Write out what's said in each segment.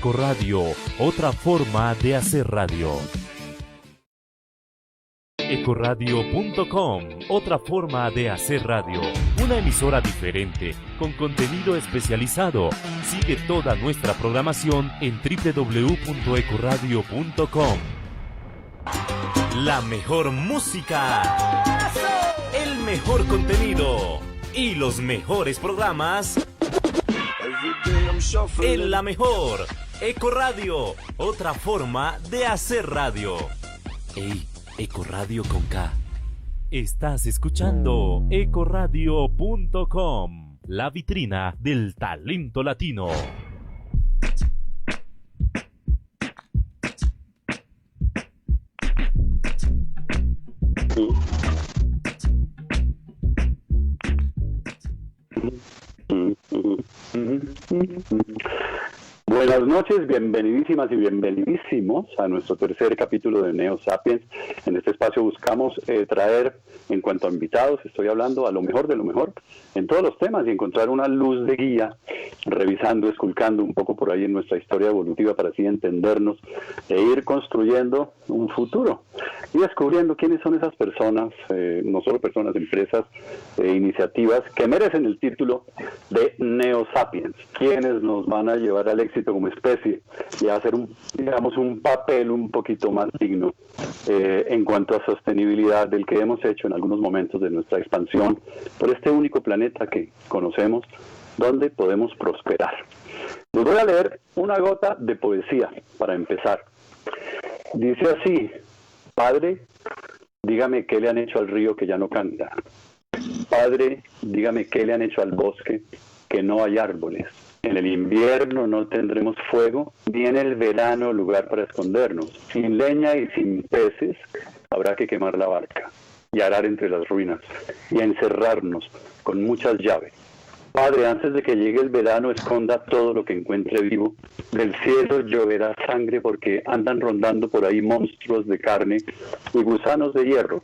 Ecoradio, otra forma de hacer radio. Ecoradio.com, otra forma de hacer radio. Una emisora diferente, con contenido especializado. Sigue toda nuestra programación en www.ecoradio.com. La mejor música, el mejor contenido y los mejores programas en la mejor Ecoradio, otra forma de hacer radio. Ey, Ecoradio con K. Estás escuchando Ecoradio.com, la vitrina del talento latino. Buenas noches, bienvenidísimas y bienvenidísimos a nuestro tercer capítulo de Neo Sapiens. En este espacio buscamos traer, en cuanto a invitados, estoy hablando a lo mejor de lo mejor en todos los temas y encontrar una luz de guía, revisando, esculcando un poco por ahí en nuestra historia evolutiva para así entendernos e ir construyendo un futuro y descubriendo quiénes son esas personas, no solo personas, empresas, iniciativas que merecen el título de Neo Sapiens, quienes nos van a llevar al éxito como especie y a hacer un papel un poquito más digno en cuanto a sostenibilidad del que hemos hecho en algunos momentos de nuestra expansión por este único planeta que conocemos, donde podemos prosperar. Les voy a leer una gota de poesía para empezar. Dice así: Padre, dígame qué le han hecho al río que ya no canta. Padre, dígame qué le han hecho al bosque que no hay árboles. En el invierno no tendremos fuego, ni en el verano lugar para escondernos. Sin leña y sin peces habrá que quemar la barca y arar entre las ruinas y encerrarnos con muchas llaves. Padre, antes de que llegue el verano, esconda todo lo que encuentre vivo. Del cielo lloverá sangre porque andan rondando por ahí monstruos de carne y gusanos de hierro.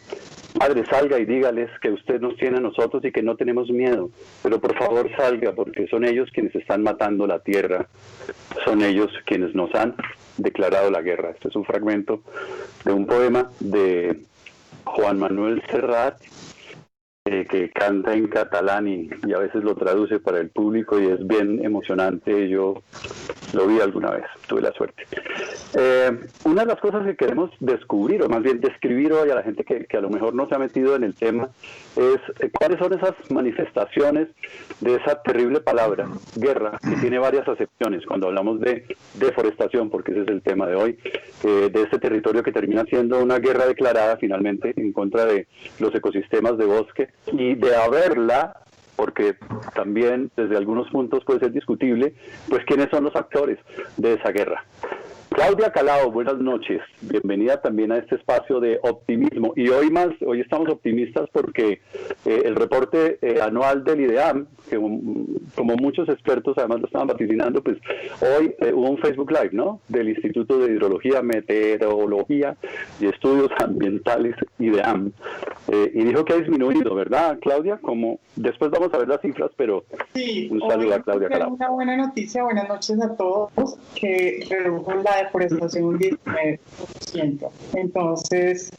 Padre, salga y dígales que usted nos tiene a nosotros y que no tenemos miedo. Pero por favor salga, porque son ellos quienes están matando la tierra. Son ellos quienes nos han declarado la guerra. Este es un fragmento de un poema de Juan Manuel Serrat, que canta en catalán y a veces lo traduce para el público y es bien emocionante. Yo lo vi alguna vez, tuve la suerte. Una de las cosas que queremos descubrir, o más bien describir hoy a la gente que a lo mejor no se ha metido en el tema, es cuáles son esas manifestaciones de esa terrible palabra, guerra, que tiene varias acepciones cuando hablamos de deforestación, porque ese es el tema de hoy, de este territorio que termina siendo una guerra declarada finalmente en contra de los ecosistemas de bosque, y de haberla, porque también desde algunos puntos puede ser discutible, pues quiénes son los actores de esa guerra. Claudia Calao, buenas noches, bienvenida también a este espacio de optimismo, y hoy estamos optimistas porque el reporte anual del IDEAM, que como muchos expertos además lo estaban vaticinando, pues hoy hubo un Facebook Live, ¿no?, del Instituto de Hidrología, Meteorología y Estudios Ambientales IDEAM, y dijo que ha disminuido, ¿verdad, Claudia? Como después vamos a ver las cifras, pero sí, un saludo a Claudia Calao. Una buena noticia, buenas noches a todos, que redujo la deforestación un 19%. Entonces,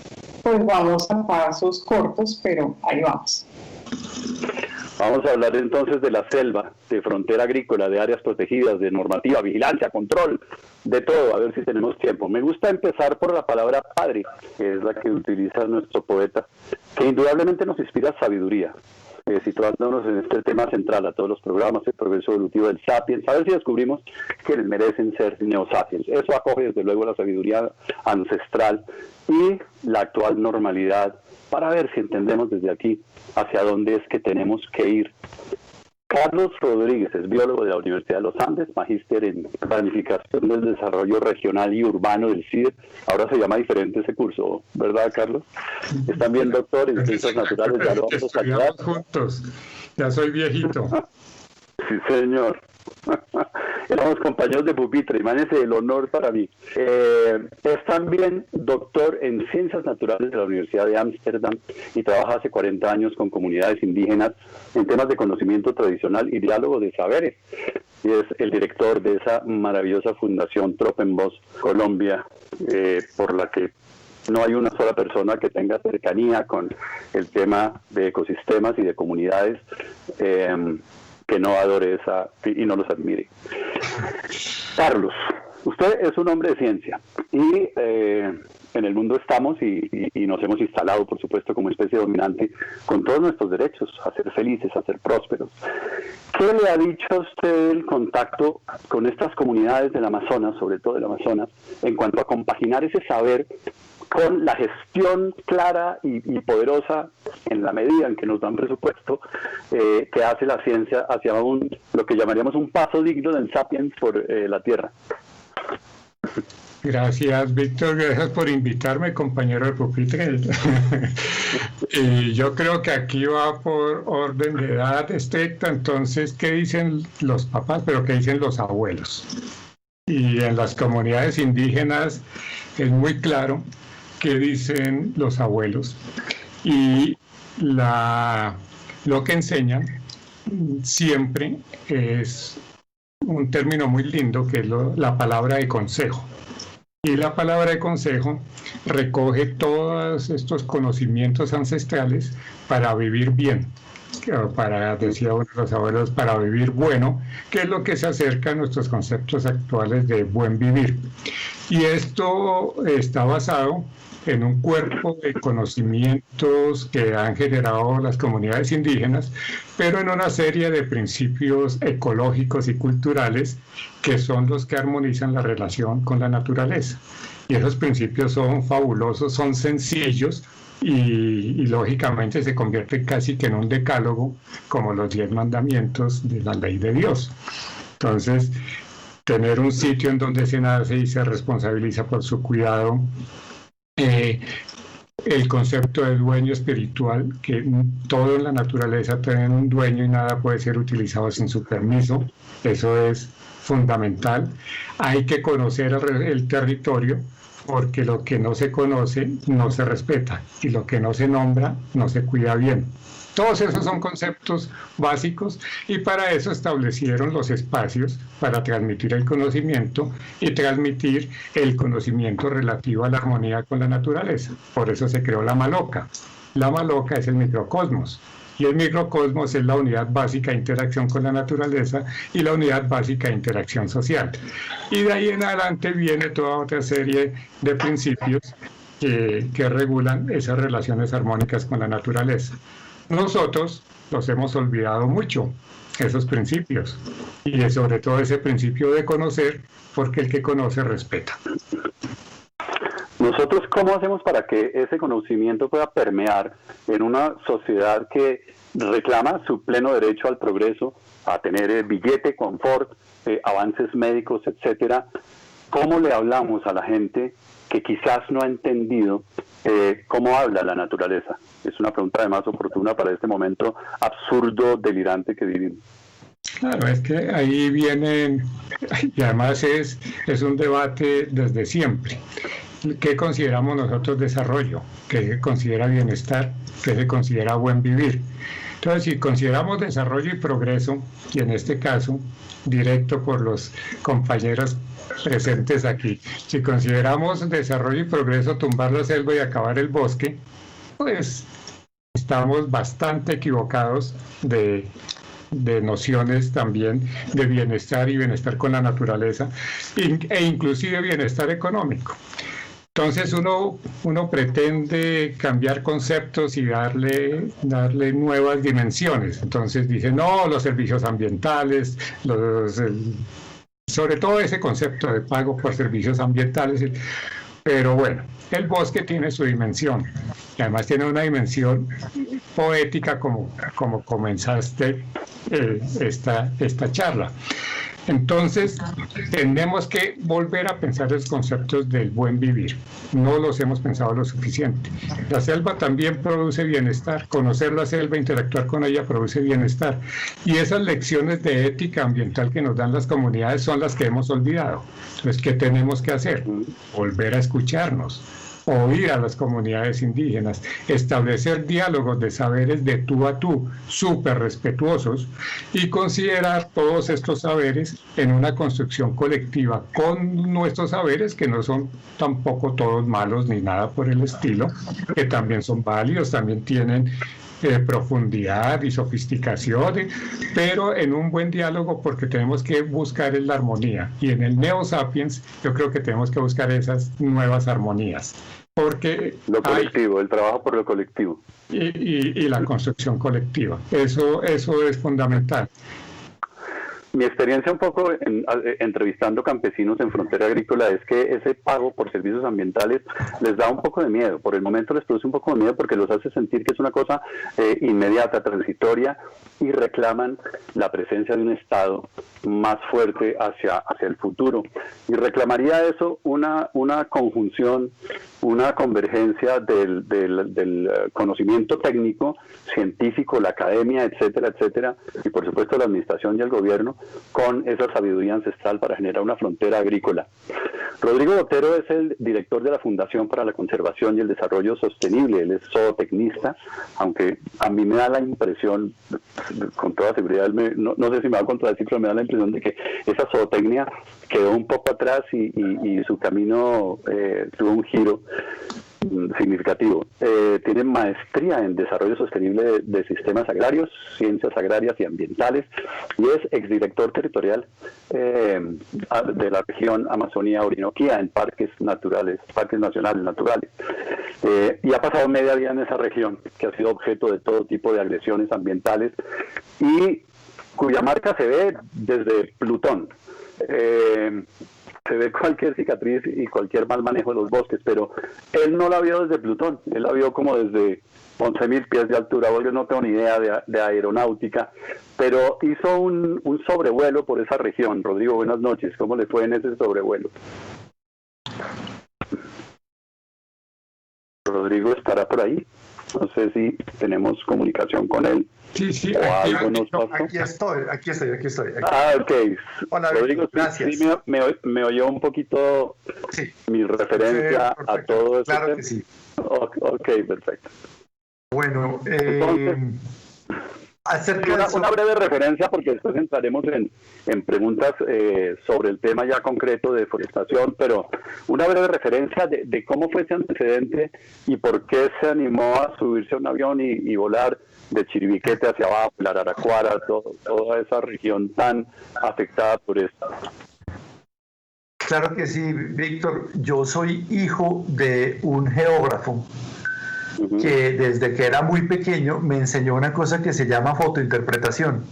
pues vamos a pasos cortos, pero ahí vamos. Vamos a hablar entonces de la selva, de frontera agrícola, de áreas protegidas, de normativa, vigilancia, control, de todo, a ver si tenemos tiempo. Me gusta empezar por la palabra padre, que es la que utiliza nuestro poeta, que indudablemente nos inspira sabiduría. Situándonos en este tema central a todos los programas, el progreso evolutivo del Sapiens, a ver si descubrimos que merecen ser neosapiens. Eso acoge desde luego la sabiduría ancestral y la actual normalidad, para ver si entendemos desde aquí hacia dónde es que tenemos que ir. Carlos Rodríguez es biólogo de la Universidad de los Andes, magíster en planificación del desarrollo regional y urbano del CIDE. Ahora se llama diferente ese curso, ¿verdad, Carlos? Es también doctor en ciencias naturales. Ya lo vamos a estudiamos juntos, ya soy viejito. Sí, señor. éramos compañeros de pupitre, imagínense el honor para mí. Es también doctor en Ciencias Naturales de la Universidad de Ámsterdam y trabaja hace 40 años con comunidades indígenas en temas de conocimiento tradicional y diálogo de saberes. Y es el director de esa maravillosa fundación Tropenbos Colombia, por la que no hay una sola persona que tenga cercanía con el tema de ecosistemas y de comunidades que no adore esa y no los admire. Carlos, usted es un hombre de ciencia y en el mundo estamos y nos hemos instalado, por supuesto, como especie dominante con todos nuestros derechos a ser felices, a ser prósperos. ¿Qué le ha dicho a usted el contacto con estas comunidades del Amazonas, sobre todo del Amazonas, en cuanto a compaginar ese saber con la gestión clara y poderosa, en la medida en que nos dan presupuesto, que hace la ciencia hacia lo que llamaríamos un paso digno del Sapiens por la Tierra? Gracias, Víctor, gracias por invitarme, compañero de pupitre. Y yo creo que aquí va por orden de edad estricta, entonces, ¿qué dicen los papás? Pero ¿qué dicen los abuelos? Y en las comunidades indígenas es muy claro qué dicen los abuelos. Y lo que enseñan siempre es un término muy lindo, que es la palabra de consejo. Y la palabra de consejo recoge todos estos conocimientos ancestrales para vivir bien, decía uno de los abuelos, para vivir bueno, que es lo que se acerca a nuestros conceptos actuales de buen vivir. Y esto está basado en un cuerpo de conocimientos que han generado las comunidades indígenas, pero en una serie de principios ecológicos y culturales que son los que armonizan la relación con la naturaleza. Y esos principios son fabulosos, son sencillos y lógicamente se convierten casi que en un decálogo, como los 10 mandamientos de la ley de Dios. Entonces, tener un sitio en donde se nace y se responsabiliza por su cuidado, el concepto de dueño espiritual, que todo en la naturaleza tiene un dueño y nada puede ser utilizado sin su permiso, eso es fundamental. Hay que conocer el territorio, porque lo que no se conoce no se respeta y lo que no se nombra no se cuida bien. Todos esos son conceptos básicos y para eso establecieron los espacios para transmitir el conocimiento y transmitir el conocimiento relativo a la armonía con la naturaleza. Por eso se creó la Maloca. La Maloca es el microcosmos y el microcosmos es la unidad básica de interacción con la naturaleza y la unidad básica de interacción social. Y de ahí en adelante viene toda otra serie de principios que regulan esas relaciones armónicas con la naturaleza. Nosotros los hemos olvidado mucho, esos principios, y sobre todo ese principio de conocer, porque el que conoce respeta. Nosotros, ¿cómo hacemos para que ese conocimiento pueda permear en una sociedad que reclama su pleno derecho al progreso, a tener billete, confort, avances médicos, etcétera? ¿Cómo le hablamos a la gente que quizás no ha entendido cómo habla la naturaleza? Es una pregunta además oportuna para este momento absurdo, delirante que vivimos. Claro, es que ahí vienen, y además es un debate desde siempre. ¿Qué consideramos nosotros desarrollo? ¿Qué se considera bienestar? ¿Qué se considera buen vivir? Entonces, si consideramos desarrollo y progreso, y en este caso, directo por los compañeros presentes aquí, si consideramos desarrollo y progreso tumbar la selva y acabar el bosque, pues estamos bastante equivocados de nociones también de bienestar y bienestar con la naturaleza e inclusive bienestar económico. Entonces uno pretende cambiar conceptos y darle nuevas dimensiones. Entonces dice, no, los servicios ambientales, sobre todo ese concepto de pago por servicios ambientales. Pero bueno, el bosque tiene su dimensión. Y además tiene una dimensión poética como comenzaste esta charla. Entonces, tenemos que volver a pensar los conceptos del buen vivir. No los hemos pensado lo suficiente. La selva también produce bienestar. Conocer la selva, interactuar con ella, produce bienestar. Y esas lecciones de ética ambiental que nos dan las comunidades son las que hemos olvidado. Entonces, ¿qué tenemos que hacer? Volver a escucharnos, oír a las comunidades indígenas, establecer diálogos de saberes de tú a tú, súper respetuosos, y considerar todos estos saberes en una construcción colectiva con nuestros saberes, que no son tampoco todos malos ni nada por el estilo, que también son válidos, también tienen profundidad y sofisticación, pero en un buen diálogo, porque tenemos que buscar la armonía, y en el Neo Sapiens yo creo que tenemos que buscar esas nuevas armonías, porque lo colectivo, el trabajo por lo colectivo y la construcción colectiva, eso es fundamental. Mi experiencia un poco entrevistando campesinos en frontera agrícola es que ese pago por servicios ambientales les da un poco de miedo. Por el momento les produce un poco de miedo porque los hace sentir que es una cosa inmediata, transitoria, y reclaman la presencia de un Estado más fuerte hacia el futuro. Y reclamaría eso una conjunción, una convergencia del conocimiento técnico, científico, la academia, etcétera, etcétera, y por supuesto la administración y el gobierno, con esa sabiduría ancestral para generar una frontera agrícola. Rodrigo Botero es el director de la Fundación para la Conservación y el Desarrollo Sostenible. Él es zootecnista, aunque a mí me da la impresión, con toda seguridad, no sé si me va a contradecir, pero me da la impresión de que esa zootecnia quedó un poco atrás y su camino tuvo un giro significativo. Tiene maestría en desarrollo sostenible de sistemas agrarios, ciencias agrarias y ambientales, y es exdirector territorial de la región Amazonía-Orinoquía en parques nacionales naturales. Y ha pasado media vida en esa región, que ha sido objeto de todo tipo de agresiones ambientales y cuya marca se ve desde Plutón. Se ve cualquier cicatriz y cualquier mal manejo de los bosques, pero él no la vio desde Plutón, él la vio como desde 11.000 pies de altura. Yo no tengo ni idea de aeronáutica, pero hizo un sobrevuelo por esa región. Rodrigo, buenas noches, ¿cómo le fue en ese sobrevuelo? Rodrigo estará por ahí, no sé si tenemos comunicación con él. Sí, aquí estoy. Ah, ok. Hola, Rodrigo, gracias. Sí, me oyó un poquito mi referencia a todo eso. Claro que sí. Ok, perfecto. Bueno, entonces, una breve referencia, porque después entraremos en preguntas sobre el tema ya concreto de deforestación, pero una breve referencia de cómo fue ese antecedente y por qué se animó a subirse a un avión y volar de Chiribiquete hacia abajo, la Araraquara, toda esa región tan afectada por esto. Claro que sí, Víctor. Yo soy hijo de un geógrafo que desde que era muy pequeño me enseñó una cosa que se llama fotointerpretación.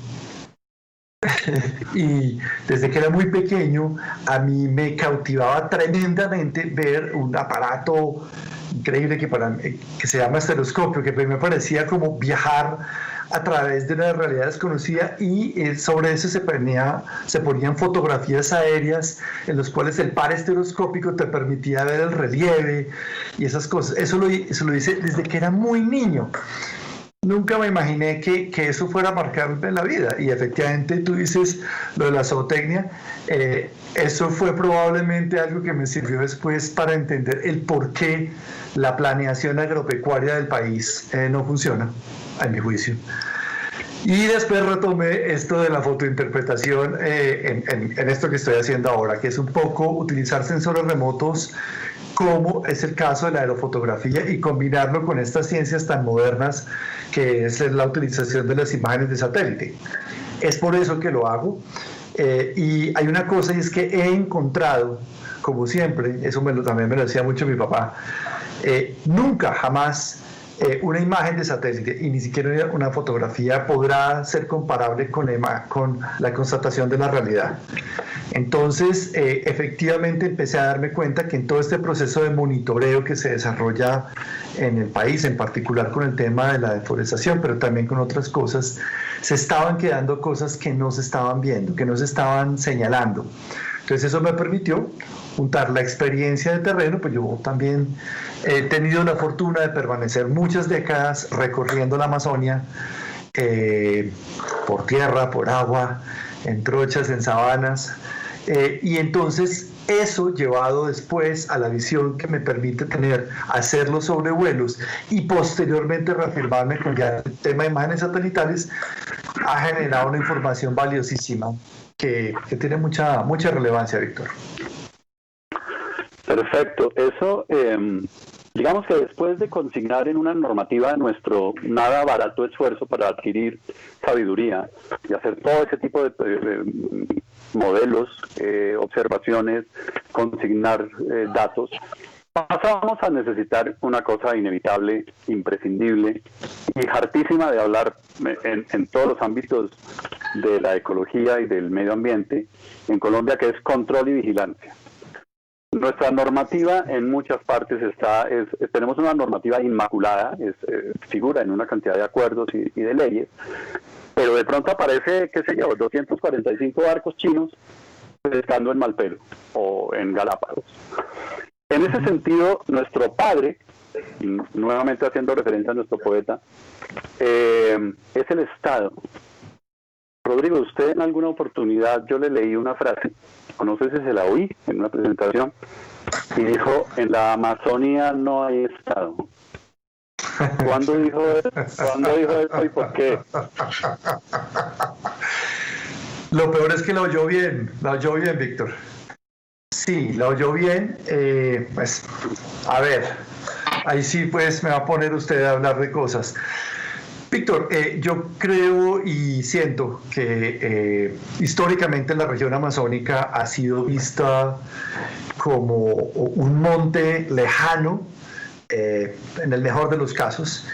Y desde que era muy pequeño a mí me cautivaba tremendamente ver un aparato increíble que se llama estereoscopio, que me parecía como viajar a través de una realidad desconocida, y sobre eso se ponían fotografías aéreas en las cuales el par estereoscópico te permitía ver el relieve y esas cosas. Eso lo hice desde que era muy niño. Nunca me imaginé que eso fuera a marcarme la vida, y efectivamente tú dices lo de la zootecnia, eso fue probablemente algo que me sirvió después para entender el por qué la planeación agropecuaria del país no funciona, a mi juicio. Y después retomé esto de la fotointerpretación en esto que estoy haciendo ahora, que es un poco utilizar sensores remotos, como es el caso de la aerofotografía, y combinarlo con estas ciencias tan modernas que es la utilización de las imágenes de satélite. Es por eso que lo hago. Y hay una cosa, y es que he encontrado, como siempre, eso también me lo decía mucho mi papá, nunca, jamás una imagen de satélite y ni siquiera una fotografía podrá ser comparable con la constatación de la realidad. Entonces, efectivamente empecé a darme cuenta que en todo este proceso de monitoreo que se desarrolla en el país, en particular con el tema de la deforestación, pero también con otras cosas, se estaban quedando cosas que no se estaban viendo, que no se estaban señalando. Entonces eso me permitió juntar la experiencia de terreno, pues yo también he tenido la fortuna de permanecer muchas décadas recorriendo la Amazonia, por tierra, por agua, en trochas, en sabanas, y entonces eso llevado después a la visión que me permite hacer los sobrevuelos y posteriormente reafirmarme con ya el tema de imágenes satelitales, ha generado una información valiosísima que tiene mucha relevancia, Víctor. Perfecto. Eso, digamos que después de consignar en una normativa nuestro nada barato esfuerzo para adquirir sabiduría y hacer todo ese tipo de modelos, observaciones, consignar datos, pasamos a necesitar una cosa inevitable, imprescindible y hartísima de hablar en todos los ámbitos de la ecología y del medio ambiente en Colombia, que es control y vigilancia. Nuestra normativa en muchas partes tenemos una normativa inmaculada, figura en una cantidad de acuerdos y de leyes, pero de pronto aparece, qué sé yo, 245 barcos chinos pescando en Malpelo o en Galápagos. En ese sentido, nuestro padre, y nuevamente haciendo referencia a nuestro poeta, es el Estado. Rodrigo, usted en alguna oportunidad yo le leí una frase, no sé si se la oí en una presentación, y dijo: en la Amazonía no hay Estado. ¿Cuándo dijo eso y por qué? Lo peor es que la oyó bien, Víctor. Sí, la oyó bien. Pues, a ver, ahí sí pues me va a poner usted a hablar de cosas. Víctor, yo creo y siento que históricamente la región amazónica ha sido vista como un monte lejano, en el mejor de los casos,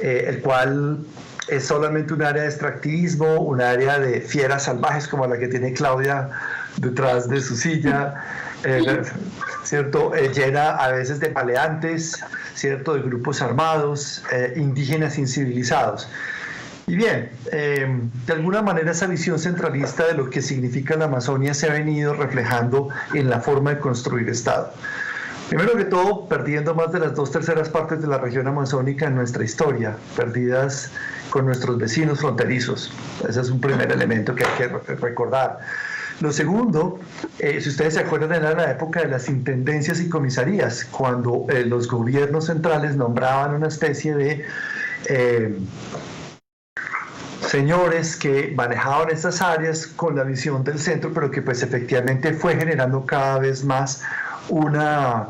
el cual es solamente un área de extractivismo, un área de fieras salvajes como la que tiene Claudia detrás de su silla, ¿cierto? Llena a veces de paleantes, ¿cierto? De grupos armados, indígenas incivilizados. Y bien, de alguna manera esa visión centralista de lo que significa la Amazonia se ha venido reflejando en la forma de construir Estado. Primero que todo, perdiendo más de las 2/3 partes de la región amazónica en nuestra historia, perdidas con nuestros vecinos fronterizos. Ese es un primer elemento que hay que recordar. Lo segundo, si ustedes se acuerdan, era la época de las intendencias y comisarías, cuando los gobiernos centrales nombraban una especie de señores que manejaban estas áreas con la visión del centro, pero que pues efectivamente fue generando cada vez más una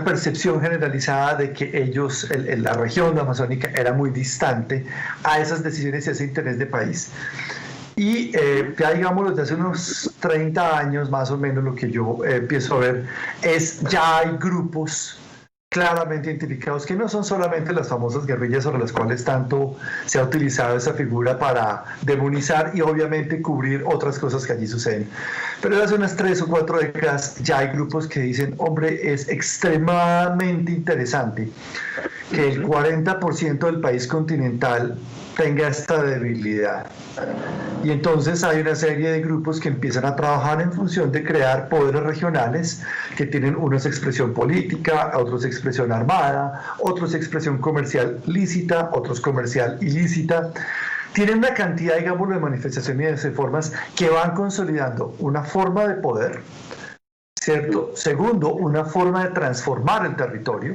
percepción generalizada de que ellos, la región amazónica, era muy distante a esas decisiones y ese interés de país. Y ya digamos desde hace unos 30 años más o menos lo que yo empiezo a ver es ya hay grupos claramente identificados que no son solamente las famosas guerrillas sobre las cuales tanto se ha utilizado esa figura para demonizar y obviamente cubrir otras cosas que allí suceden. Pero desde hace unas 3 o 4 décadas ya hay grupos que dicen: hombre, es extremadamente interesante que el 40% del país continental tenga esta debilidad. Y entonces hay una serie de grupos que empiezan a trabajar en función de crear poderes regionales que tienen unos expresión política, otros expresión armada, otros expresión comercial lícita, otros comercial ilícita. Tienen una cantidad, digamos, de manifestaciones y de formas que van consolidando una forma de poder, ¿cierto? Segundo, una forma de transformar el territorio.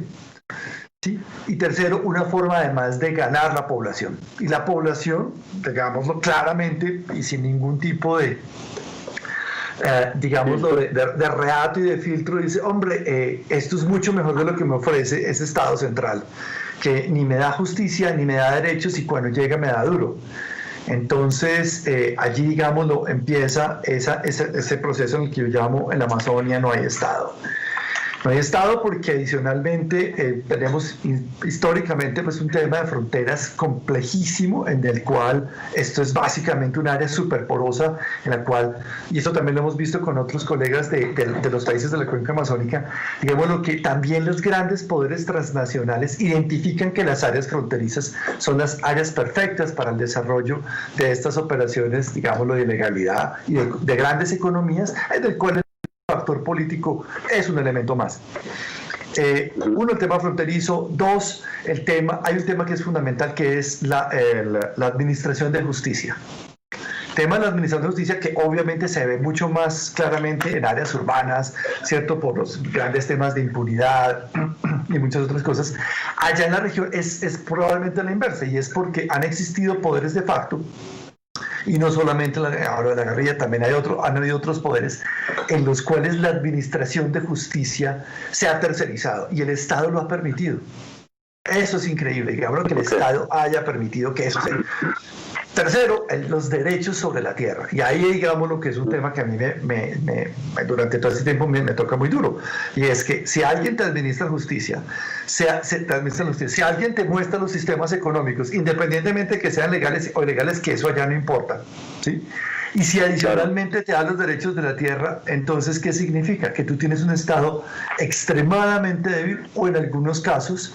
¿Sí? Y tercero, una forma además de ganar la población. Y la población, digámoslo claramente y sin ningún tipo de, digámoslo, de reato y de filtro, dice: hombre, esto es mucho mejor de lo que me ofrece ese Estado central, que ni me da justicia ni me da derechos y cuando llega me da duro. Entonces, allí, digámoslo, empieza ese proceso en el que yo llamo: en la Amazonia no hay Estado. No hay Estado porque adicionalmente tenemos históricamente pues un tema de fronteras complejísimo en el cual esto es básicamente un área súper porosa en la cual, y esto también lo hemos visto con otros colegas de los países de la cuenca amazónica, digamos lo que también los grandes poderes transnacionales identifican que las áreas fronterizas son las áreas perfectas para el desarrollo de estas operaciones, digámoslo, de ilegalidad y de grandes economías, en el cual factor político es un elemento más. Uno, el tema fronterizo. Dos, hay un tema que es fundamental, que es la administración de justicia. Tema de la administración de justicia que obviamente se ve mucho más claramente en áreas urbanas, ¿cierto? Por los grandes temas de impunidad y muchas otras cosas. Allá en la región es probablemente la inversa, y es porque han existido poderes de facto. Y no solamente ahora de la guerrilla, también han habido otros poderes en los cuales la administración de justicia se ha tercerizado y el Estado lo ha permitido. Eso es increíble, digamos, que el Estado haya permitido que eso sea. Tercero, los derechos sobre la tierra. Y ahí, digamos, lo que es un tema que a mí durante todo este tiempo me toca muy duro. Y es que si alguien te administra justicia, si alguien te muestra los sistemas económicos, independientemente de que sean legales o ilegales, que eso allá no importa, ¿sí? Y si adicionalmente te da los derechos de la tierra, entonces, ¿qué significa? Que tú tienes un Estado extremadamente débil o en algunos casos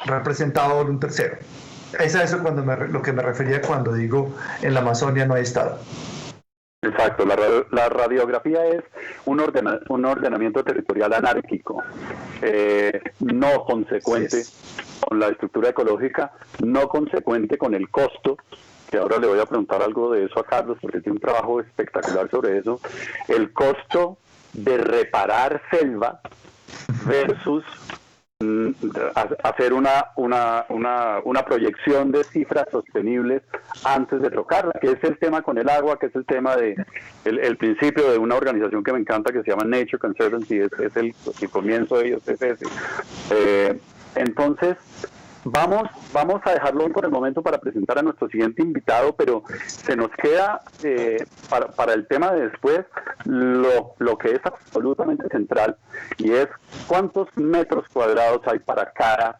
representado por un tercero. Es a eso lo que me refería cuando digo en la Amazonia no hay Estado. Exacto, la radiografía es un ordenamiento territorial anárquico, no consecuente con la estructura ecológica, no consecuente con el costo, que ahora le voy a preguntar algo de eso a Carlos porque tiene un trabajo espectacular sobre eso, el costo de reparar selva versus hacer una proyección de cifras sostenibles antes de tocarla, que es el tema con el agua, que es el tema de el principio de una organización que me encanta que se llama Nature Conservancy, es el comienzo de ellos, es ese. Entonces vamos a dejarlo por el momento para presentar a nuestro siguiente invitado, pero se nos queda para el tema de después lo que es absolutamente central, y es cuántos metros cuadrados hay para cada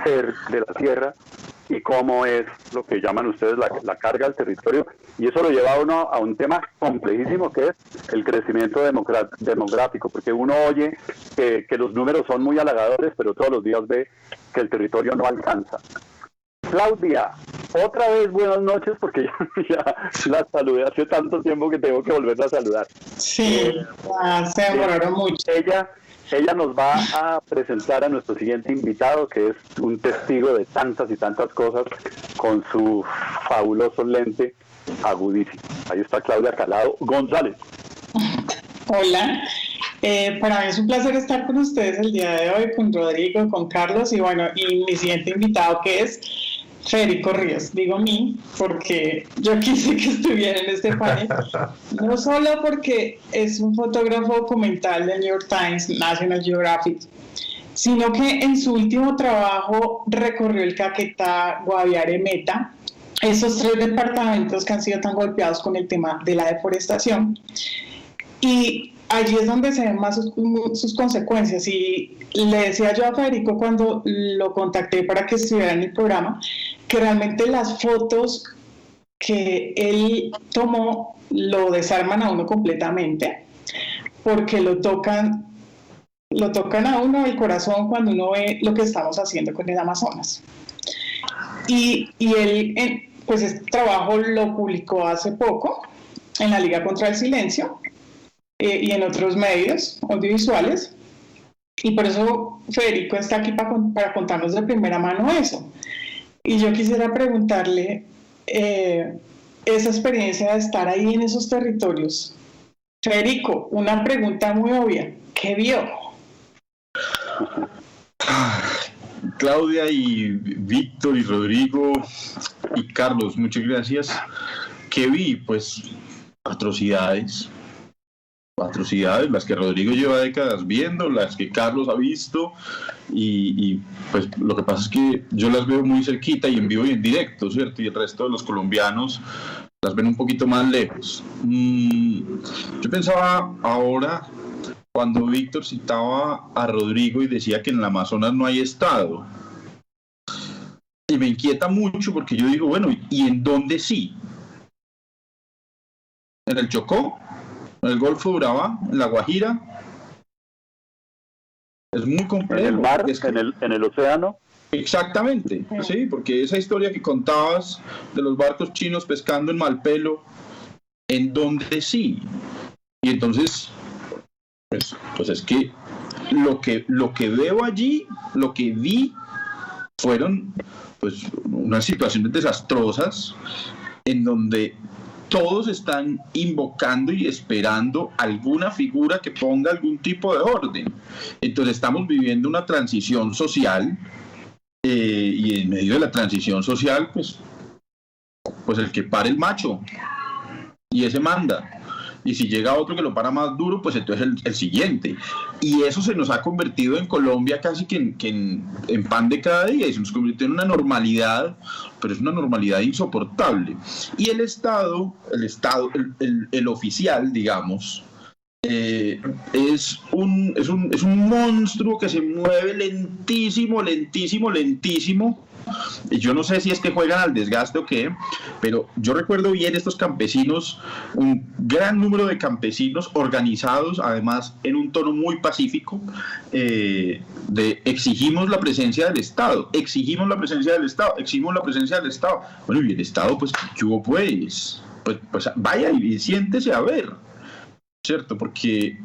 ser de la Tierra y cómo es lo que llaman ustedes la carga al territorio, y eso lo lleva a uno a un tema complejísimo que es el crecimiento demográfico, porque uno oye que los números son muy halagadores, pero todos los días ve que el territorio no alcanza. Claudia, otra vez buenas noches, porque ya la saludé hace tanto tiempo que tengo que volverla a saludar. Sí, se demoraron mucho. Ella nos va a presentar a nuestro siguiente invitado, que es un testigo de tantas y tantas cosas, con su fabuloso lente agudísimo. Ahí está Claudia Calado González. Hola, para mí es un placer estar con ustedes el día de hoy, con Rodrigo, con Carlos, y bueno, y mi siguiente invitado, que es Federico Ríos. Digo mí porque yo quise que estuviera en este panel, no solo porque es un fotógrafo documental del New York Times, National Geographic, sino que en su último trabajo recorrió el Caquetá, Guaviare, Meta, esos 3 departamentos que han sido tan golpeados con el tema de la deforestación, y allí es donde se ven más sus consecuencias. Y le decía yo a Federico cuando lo contacté para que estuviera en el programa, que realmente las fotos que él tomó lo desarman a uno completamente, porque lo tocan a uno el corazón cuando uno ve lo que estamos haciendo con el Amazonas. Y él, pues este trabajo lo publicó hace poco en la Liga contra el Silencio, y en otros medios audiovisuales, y por eso Federico está aquí para contarnos de primera mano eso. Y yo quisiera preguntarle esa experiencia de estar ahí en esos territorios. Federico, una pregunta muy obvia, ¿qué vio? Claudia y Víctor y Rodrigo y Carlos, muchas gracias. ¿Qué vi? Pues atrocidades, las que Rodrigo lleva décadas viendo, las que Carlos ha visto, y pues lo que pasa es que yo las veo muy cerquita y en vivo y en directo, ¿cierto? Y el resto de los colombianos las ven un poquito más lejos. Yo pensaba ahora, cuando Víctor citaba a Rodrigo y decía que en el Amazonas no hay Estado. Y me inquieta mucho porque yo digo, bueno, ¿y en dónde sí? ¿En el Chocó? ¿En el Golfo de Urabá? ¿En la Guajira? Es muy complejo. ¿En el mar? ¿En el océano? Exactamente, sí, porque esa historia que contabas de los barcos chinos pescando en Malpelo, ¿en dónde sí? Y entonces, pues es que lo que veo allí, lo que vi, fueron pues unas situaciones desastrosas en donde todos están invocando y esperando alguna figura que ponga algún tipo de orden. Entonces estamos viviendo una transición social y en medio de la transición social, pues el que pare el macho y ese manda. Y si llega otro que lo para más duro, pues entonces el siguiente. Y eso se nos ha convertido en Colombia casi que en pan de cada día, y se nos convirtió en una normalidad, pero es una normalidad insoportable. Y el Estado, el oficial, digamos, es un monstruo que se mueve lentísimo. Yo no sé si es que juegan al desgaste o qué, pero yo recuerdo bien estos campesinos, un gran número de campesinos organizados, además en un tono muy pacífico, de exigimos la presencia del Estado. Bueno, y el Estado, pues, yo pues vaya y siéntese a ver, ¿cierto? Porque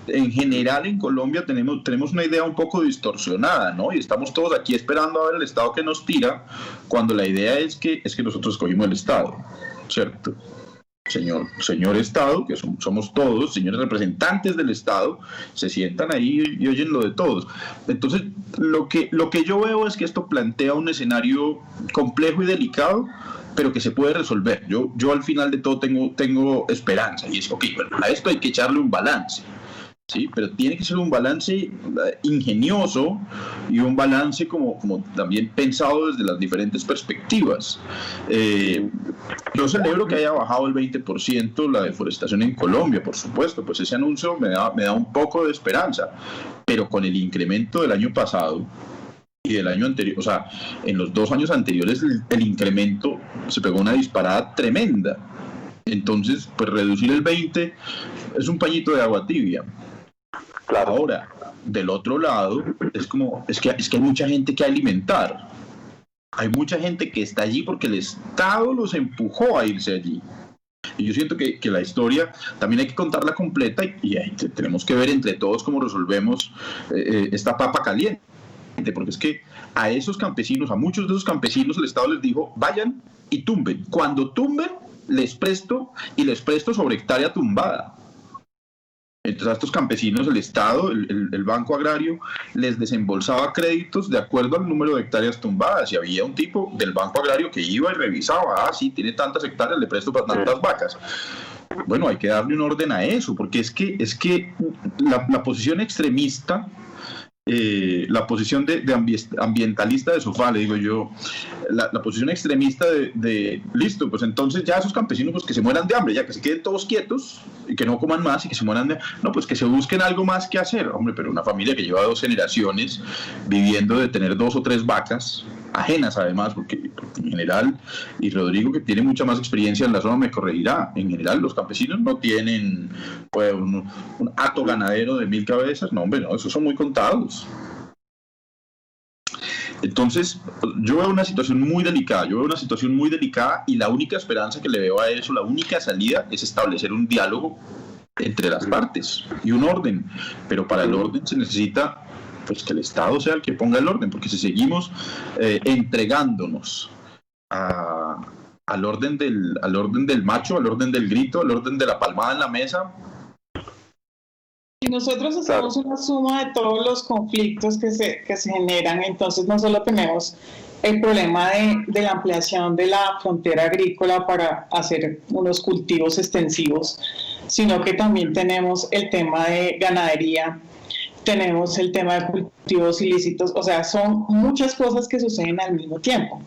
en general en Colombia tenemos una idea un poco distorsionada, ¿no? Y estamos todos aquí esperando a ver el Estado que nos tira, cuando la idea es que nosotros escogimos el Estado, ¿cierto? Señor Estado, que somos todos, señores representantes del Estado, se sientan ahí y oyen lo de todos. Entonces, lo que yo veo es que esto plantea un escenario complejo y delicado, pero que se puede resolver. Yo al final de todo tengo esperanza, y es, ok, bueno, a esto hay que echarle un balance, ¿sí? Pero tiene que ser un balance ingenioso y un balance como también pensado desde las diferentes perspectivas. Yo celebro que haya bajado el 20% la deforestación en Colombia, por supuesto, pues ese anuncio me da un poco de esperanza, pero con el incremento del año pasado y del año anterior, o sea, en los 2 años anteriores el incremento se pegó una disparada tremenda. Entonces, pues reducir el 20 es un pañito de agua tibia. Claro. Ahora, del otro lado, es que hay mucha gente que alimentar. Hay mucha gente que está allí porque el Estado los empujó a irse allí. Y yo siento que la historia también hay que contarla completa y tenemos que ver entre todos cómo resolvemos esta papa caliente. Porque es que a muchos de esos campesinos el Estado les dijo, vayan y tumben. Cuando tumben, les presto sobre hectárea tumbada. Entonces a estos campesinos el Estado, el Banco Agrario, les desembolsaba créditos de acuerdo al número de hectáreas tumbadas, y había un tipo del Banco Agrario que iba y revisaba, sí, tiene tantas hectáreas, le presto para tantas vacas. Bueno, hay que darle un orden a eso, porque es que la posición extremista, la posición de ambientalista de sofá, le digo yo, la posición extremista de listo, pues entonces ya esos campesinos pues que se mueran de hambre, ya que se queden todos quietos y que no coman más y que se mueran de hambre, no, pues que se busquen algo más que hacer, hombre, pero una familia que lleva 2 generaciones viviendo de tener 2 o 3 vacas, ajenas además, porque en general, y Rodrigo que tiene mucha más experiencia en la zona me corregirá, en general los campesinos no tienen pues un hato ganadero de 1000 cabezas, no hombre, no, esos son muy contados. Entonces, yo veo una situación muy delicada, y la única esperanza que le veo a eso, la única salida es establecer un diálogo entre las partes y un orden, pero para el orden se necesita pues que el Estado sea el que ponga el orden, porque si seguimos entregándonos al orden del macho, al orden del grito, al orden de la palmada en la mesa. Y nosotros hacemos una suma de todos los conflictos que se generan, entonces no solo tenemos el problema de la ampliación de la frontera agrícola para hacer unos cultivos extensivos, sino que también tenemos el tema de ganadería, tenemos el tema de cultivos ilícitos, o sea, son muchas cosas que suceden al mismo tiempo.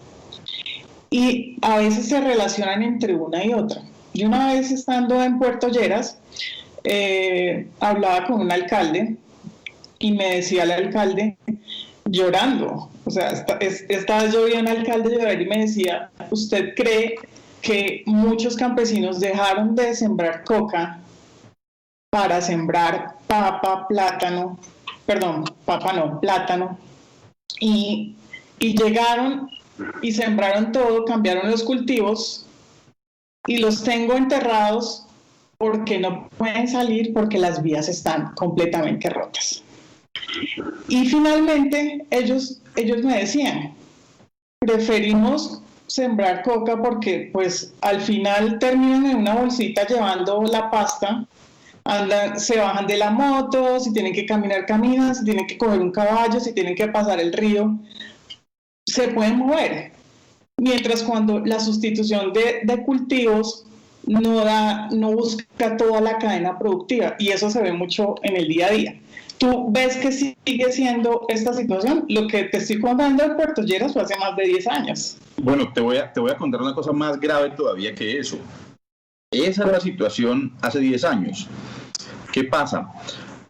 Y a veces se relacionan entre una y otra. Yo una vez estando en Puerto Lleras, hablaba con un alcalde y me decía el alcalde llorando, o sea, esta vez yo vi a un alcalde llorar y me decía, ¿usted cree que muchos campesinos dejaron de sembrar coca para sembrar plátano, y llegaron y sembraron todo, cambiaron los cultivos y los tengo enterrados porque no pueden salir porque las vías están completamente rotas? Y finalmente ellos me decían, preferimos sembrar coca porque pues al final terminan en una bolsita llevando la pasta, se bajan de la moto, si tienen que caminan, si tienen que coger un caballo, si tienen que pasar el río, se pueden mover. Mientras cuando la sustitución de cultivos no busca toda la cadena productiva, y eso se ve mucho en el día a día. ¿Tú ves que sigue siendo esta situación? Lo que te estoy contando de Puerto Lleras fue hace más de 10 años. Bueno, te voy a contar una cosa más grave todavía que eso. Esa es la situación hace 10 años. ¿Qué pasa?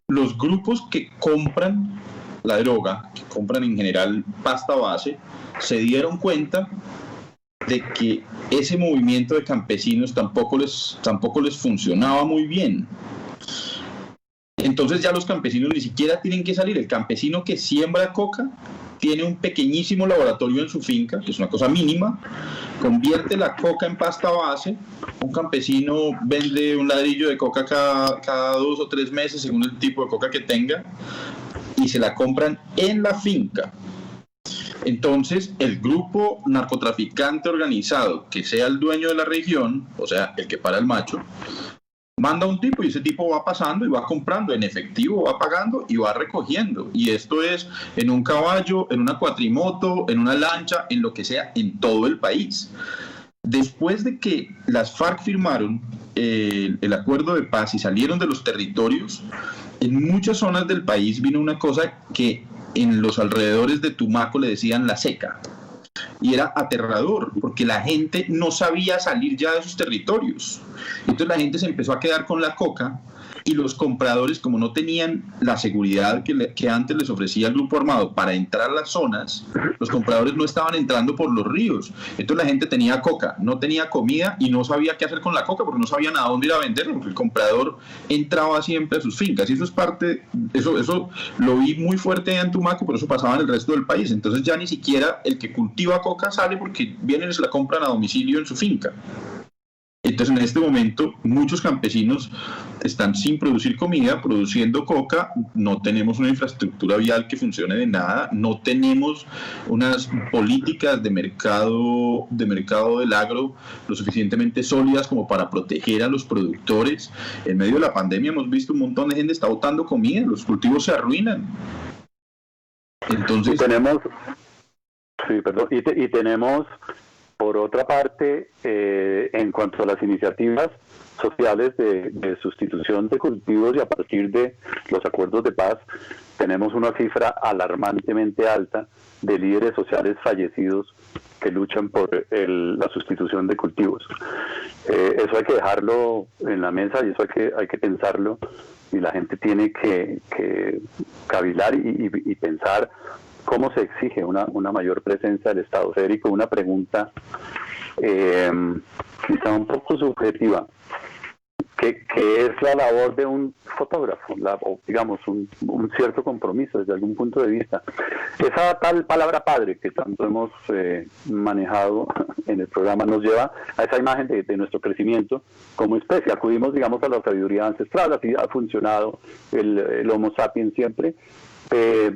Los grupos que compran la droga, que compran en general pasta base, se dieron cuenta de que ese movimiento de campesinos tampoco les funcionaba muy bien. Entonces ya los campesinos ni siquiera tienen que salir. El campesino que siembra coca tiene un pequeñísimo laboratorio en su finca, que es una cosa mínima, convierte la coca en pasta base. Un campesino vende un ladrillo de coca cada 2 o 3 meses, según el tipo de coca que tenga, y se la compran en la finca. Entonces, el grupo narcotraficante organizado, que sea el dueño de la región, o sea, el que para el macho, manda un tipo y ese tipo va pasando y va comprando en efectivo, va pagando y va recogiendo. Y esto es en un caballo, en una cuatrimoto, en una lancha, en lo que sea, en todo el país. Después de que las FARC firmaron el acuerdo de paz y salieron de los territorios, en muchas zonas del país vino una cosa que en los alrededores de Tumaco le decían la seca. Y era aterrador, porque la gente no sabía salir ya de sus territorios. Entonces la gente se empezó a quedar con la coca, y los compradores, como no tenían la seguridad que antes les ofrecía el grupo armado para entrar a las zonas, los compradores no estaban entrando por los ríos. Entonces la gente tenía coca, no tenía comida y no sabía qué hacer con la coca porque no sabían a dónde ir a venderlo, porque el comprador entraba siempre a sus fincas. Y eso es parte, eso lo vi muy fuerte en Tumaco, pero eso pasaba en el resto del país. Entonces ya ni siquiera el que cultiva coca sale porque vienen y se la compran a domicilio en su finca. Entonces, en este momento, muchos campesinos están sin producir comida, produciendo coca, no tenemos una infraestructura vial que funcione de nada, no tenemos unas políticas de mercado del agro lo suficientemente sólidas como para proteger a los productores. En medio de la pandemia hemos visto un montón de gente está botando comida, los cultivos se arruinan. Entonces... Y tenemos... Por otra parte, en cuanto a las iniciativas sociales de sustitución de cultivos y a partir de los acuerdos de paz, tenemos una cifra alarmantemente alta de líderes sociales fallecidos que luchan por la sustitución de cultivos. Eso hay que dejarlo en la mesa y eso hay que pensarlo, y la gente tiene que cavilar y pensar cómo se exige una mayor presencia del Estado. Federico, una pregunta quizá un poco subjetiva. ¿Qué es la labor de un fotógrafo? O digamos, un cierto compromiso desde algún punto de vista. Esa tal palabra padre que tanto hemos manejado en el programa nos lleva a esa imagen de nuestro crecimiento como especie. Acudimos, digamos, a la sabiduría ancestral. Así ha funcionado el Homo sapiens siempre.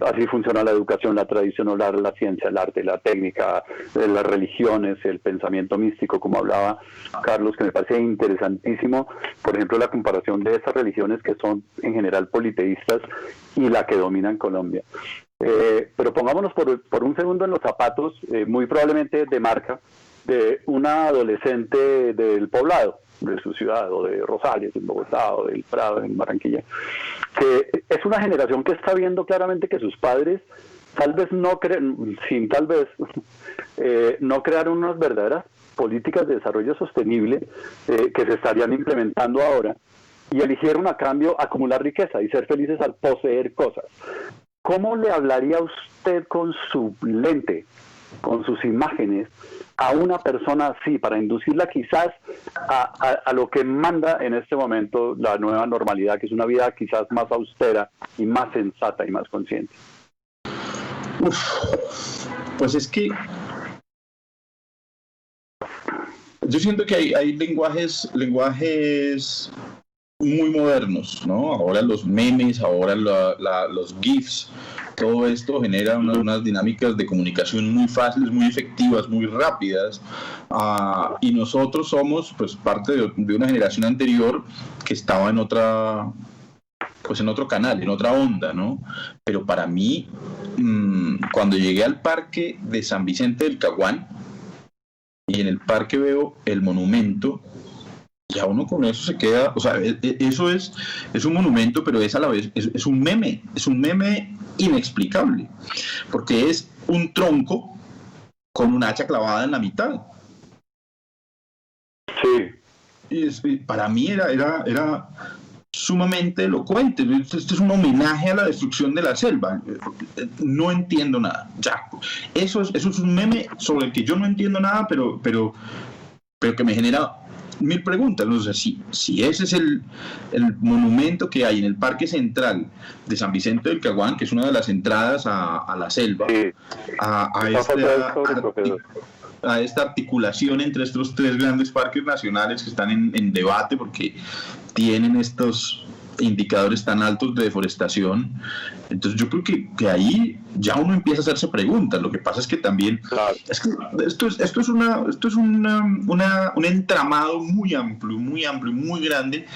Así funciona la educación, la tradición oral, la ciencia, el arte, la técnica, las religiones, el pensamiento místico, como hablaba Carlos, que me parece interesantísimo, por ejemplo, la comparación de esas religiones que son en general politeístas y la que domina en Colombia. Pero pongámonos por un segundo en los zapatos, muy probablemente de Marca, de una adolescente del Poblado, de su ciudad, o de Rosales, en Bogotá, o del Prado, en Barranquilla, que es una generación que está viendo claramente que sus padres tal vez no crearon unas verdaderas políticas de desarrollo sostenible que se estarían implementando ahora, y eligieron a cambio acumular riqueza y ser felices al poseer cosas. ¿Cómo le hablaría usted con su lente, con sus imágenes, a una persona así, para inducirla quizás a lo que manda en este momento la nueva normalidad, que es una vida quizás más austera y más sensata y más consciente? Pues es que yo siento que hay lenguajes muy modernos, ¿no? Ahora los memes, ahora los GIFs, todo esto genera unas dinámicas de comunicación muy fáciles, muy efectivas, muy rápidas, y nosotros somos pues parte de una generación anterior que estaba en otro canal, en otra onda, ¿no? Pero para mí, cuando llegué al parque de San Vicente del Caguán, y en el parque veo el monumento, ya uno con eso se queda, o sea, eso es un monumento, pero es a la vez, es un meme inexplicable, porque es un tronco con un hacha clavada en la mitad. Sí. Y para mí era sumamente elocuente. Esto es un homenaje a la destrucción de la selva. No entiendo nada. Ya, eso es un meme sobre el que yo no entiendo nada, pero que me genera mil preguntas. O sea, si ese es el monumento que hay en el Parque Central de San Vicente del Caguán, que es una de las entradas a la selva, sí, a esta articulación entre estos tres grandes parques nacionales que están en debate porque tienen estos indicadores tan altos de deforestación. Entonces yo creo que ahí ya uno empieza a hacerse preguntas. Lo que pasa es que también es que esto es un entramado muy amplio, muy grande,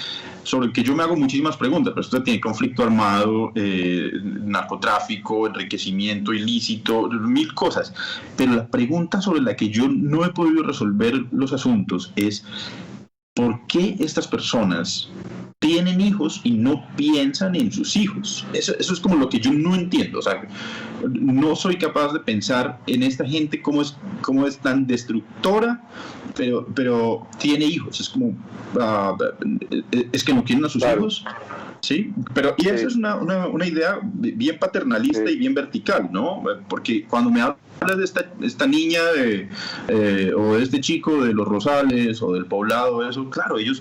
sobre el que yo me hago muchísimas preguntas. Pero esto tiene conflicto armado, narcotráfico, enriquecimiento ilícito, mil cosas. Pero la pregunta sobre la que yo no he podido resolver los asuntos es ¿por qué estas personas tienen hijos y no piensan en sus hijos? Eso es como lo que yo no entiendo. O sea, no soy capaz de pensar en esta gente cómo es tan destructora, pero tiene hijos. Es como es que no quieren a sus hijos. Sí, pero y eso es una idea bien paternalista y bien vertical, ¿no? Porque cuando me hablas de esta niña o de este chico de Los Rosales o del Poblado, eso, claro, yo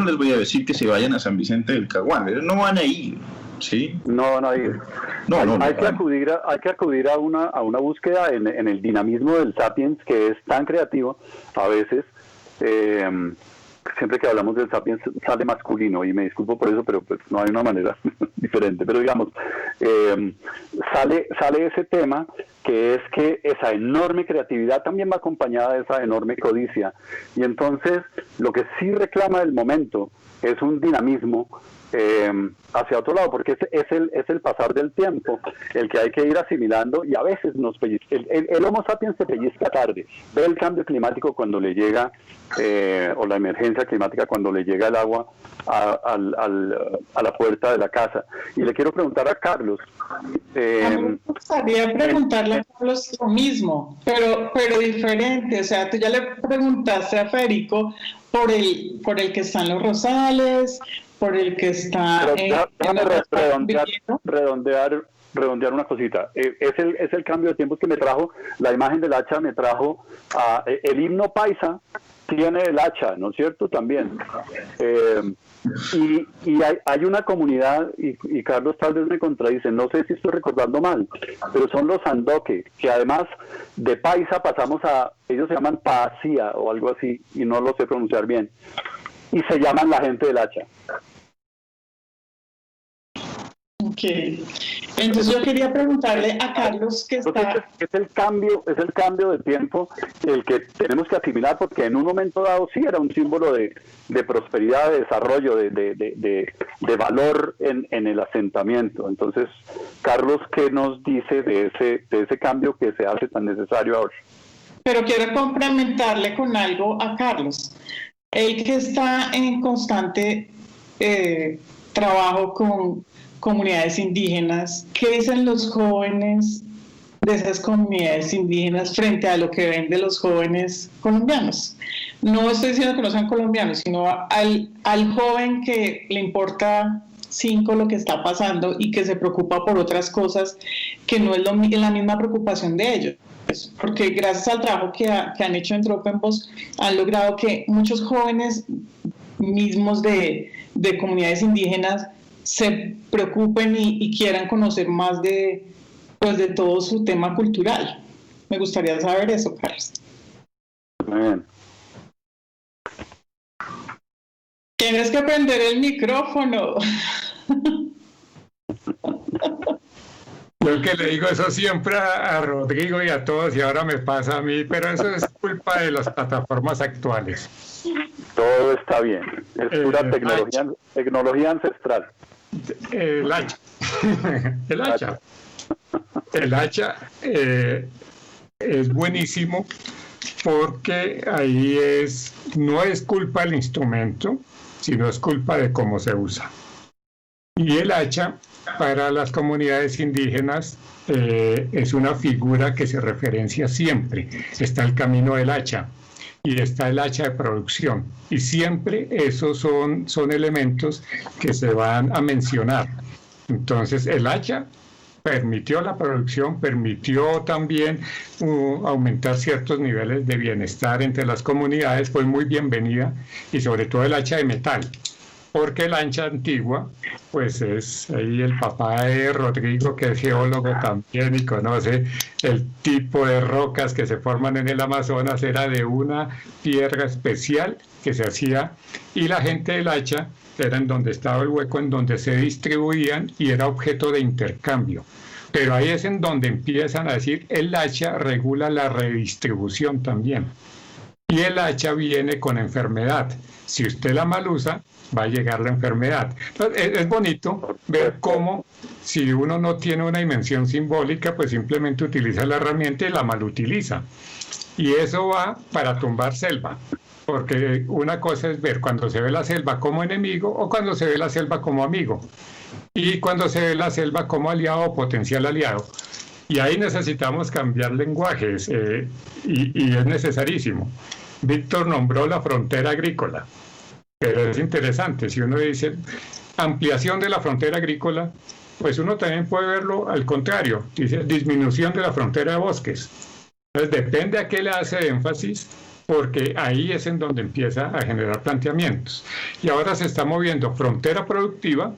no les voy a decir que se vayan a San Vicente del Caguán, ellos no van a ir, ¿sí? No van a ir. Hay que acudir a una búsqueda en el dinamismo del Sapiens, que es tan creativo a veces. Siempre que hablamos del Sapiens sale masculino, y me disculpo por eso, pero pues no hay una manera diferente. Pero digamos, sale ese tema, que es que esa enorme creatividad también va acompañada de esa enorme codicia. Y entonces lo que sí reclama el momento es un dinamismo hacia otro lado, porque es el pasar del tiempo el que hay que ir asimilando, y a veces el Homo sapiens se pellizca tarde, ve el cambio climático cuando le llega, o la emergencia climática cuando le llega el agua a la puerta de la casa. Y le quiero preguntar a Carlos. Me gustaría preguntarle a Carlos lo mismo, pero diferente. O sea, tú ya le preguntaste a Federico por el que está en Los Rosales, por el que está redondear una cosita. Es el cambio de tiempo que me trajo la imagen del hacha, me trajo el himno paisa, tiene el hacha, ¿no es cierto? También. Y hay una comunidad, y Carlos tal vez me contradice, no sé si estoy recordando mal, pero son los Sandoque, que además de paisa pasamos ellos se llaman paasía o algo así, y no lo sé pronunciar bien, y se llaman la gente del hacha. Ok, entonces yo quería preguntarle a Carlos que está... Es el cambio de tiempo el que tenemos que asimilar, porque en un momento dado sí era un símbolo de prosperidad, de desarrollo, de valor en el asentamiento. Entonces, Carlos, ¿qué nos dice de ese cambio que se hace tan necesario ahora? Pero quiero complementarle con algo a Carlos. Él que está en constante trabajo con comunidades indígenas, ¿qué dicen los jóvenes de esas comunidades indígenas frente a lo que ven de los jóvenes colombianos. No estoy diciendo que no sean colombianos, sino al joven que le importa 5 lo que está pasando y que se preocupa por otras cosas que no es la misma preocupación de ellos. Porque gracias al trabajo que han hecho en Tropenbos han logrado que muchos jóvenes mismos de comunidades indígenas se preocupen y quieran conocer más de todo su tema cultural. Me gustaría saber eso, Carlos. Muy bien. Tienes que prender el micrófono. Yo que le digo eso siempre a Rodrigo y a todos, y ahora me pasa a mí, pero eso es culpa de las plataformas actuales. Todo está bien. Es pura tecnología ancestral. El hacha. El hacha es buenísimo porque ahí no es culpa del instrumento, sino es culpa de cómo se usa. Y el hacha para las comunidades indígenas es una figura que se referencia siempre. Está el camino del hacha y está el hacha de producción. Y siempre esos son elementos que se van a mencionar. Entonces el hacha permitió la producción, permitió también aumentar ciertos niveles de bienestar entre las comunidades, fue muy bienvenida, y sobre todo el hacha de metal, porque el hacha antigua, pues es ahí el papá de Rodrigo, que es geólogo también y conoce el tipo de rocas que se forman en el Amazonas, era de una piedra especial que se hacía, y la gente del hacha era en donde estaba el hueco, en donde se distribuían y era objeto de intercambio. Pero ahí es en donde empiezan a decir, el hacha regula la redistribución también. Y el hacha viene con enfermedad. Si usted la mal usa, va a llegar la enfermedad. Entonces, es bonito ver cómo, si uno no tiene una dimensión simbólica, pues simplemente utiliza la herramienta y la mal utiliza. Y eso va para tumbar selva. Porque una cosa es ver cuando se ve la selva como enemigo o cuando se ve la selva como amigo. Y cuando se ve la selva como aliado o potencial aliado. Y ahí necesitamos cambiar lenguajes y es necesarísimo. Víctor nombró la frontera agrícola, pero es interesante. Si uno dice ampliación de la frontera agrícola, pues uno también puede verlo al contrario. Dice disminución de la frontera de bosques. Entonces depende a qué le hace énfasis, porque ahí es en donde empieza a generar planteamientos. Y ahora se está moviendo frontera productiva,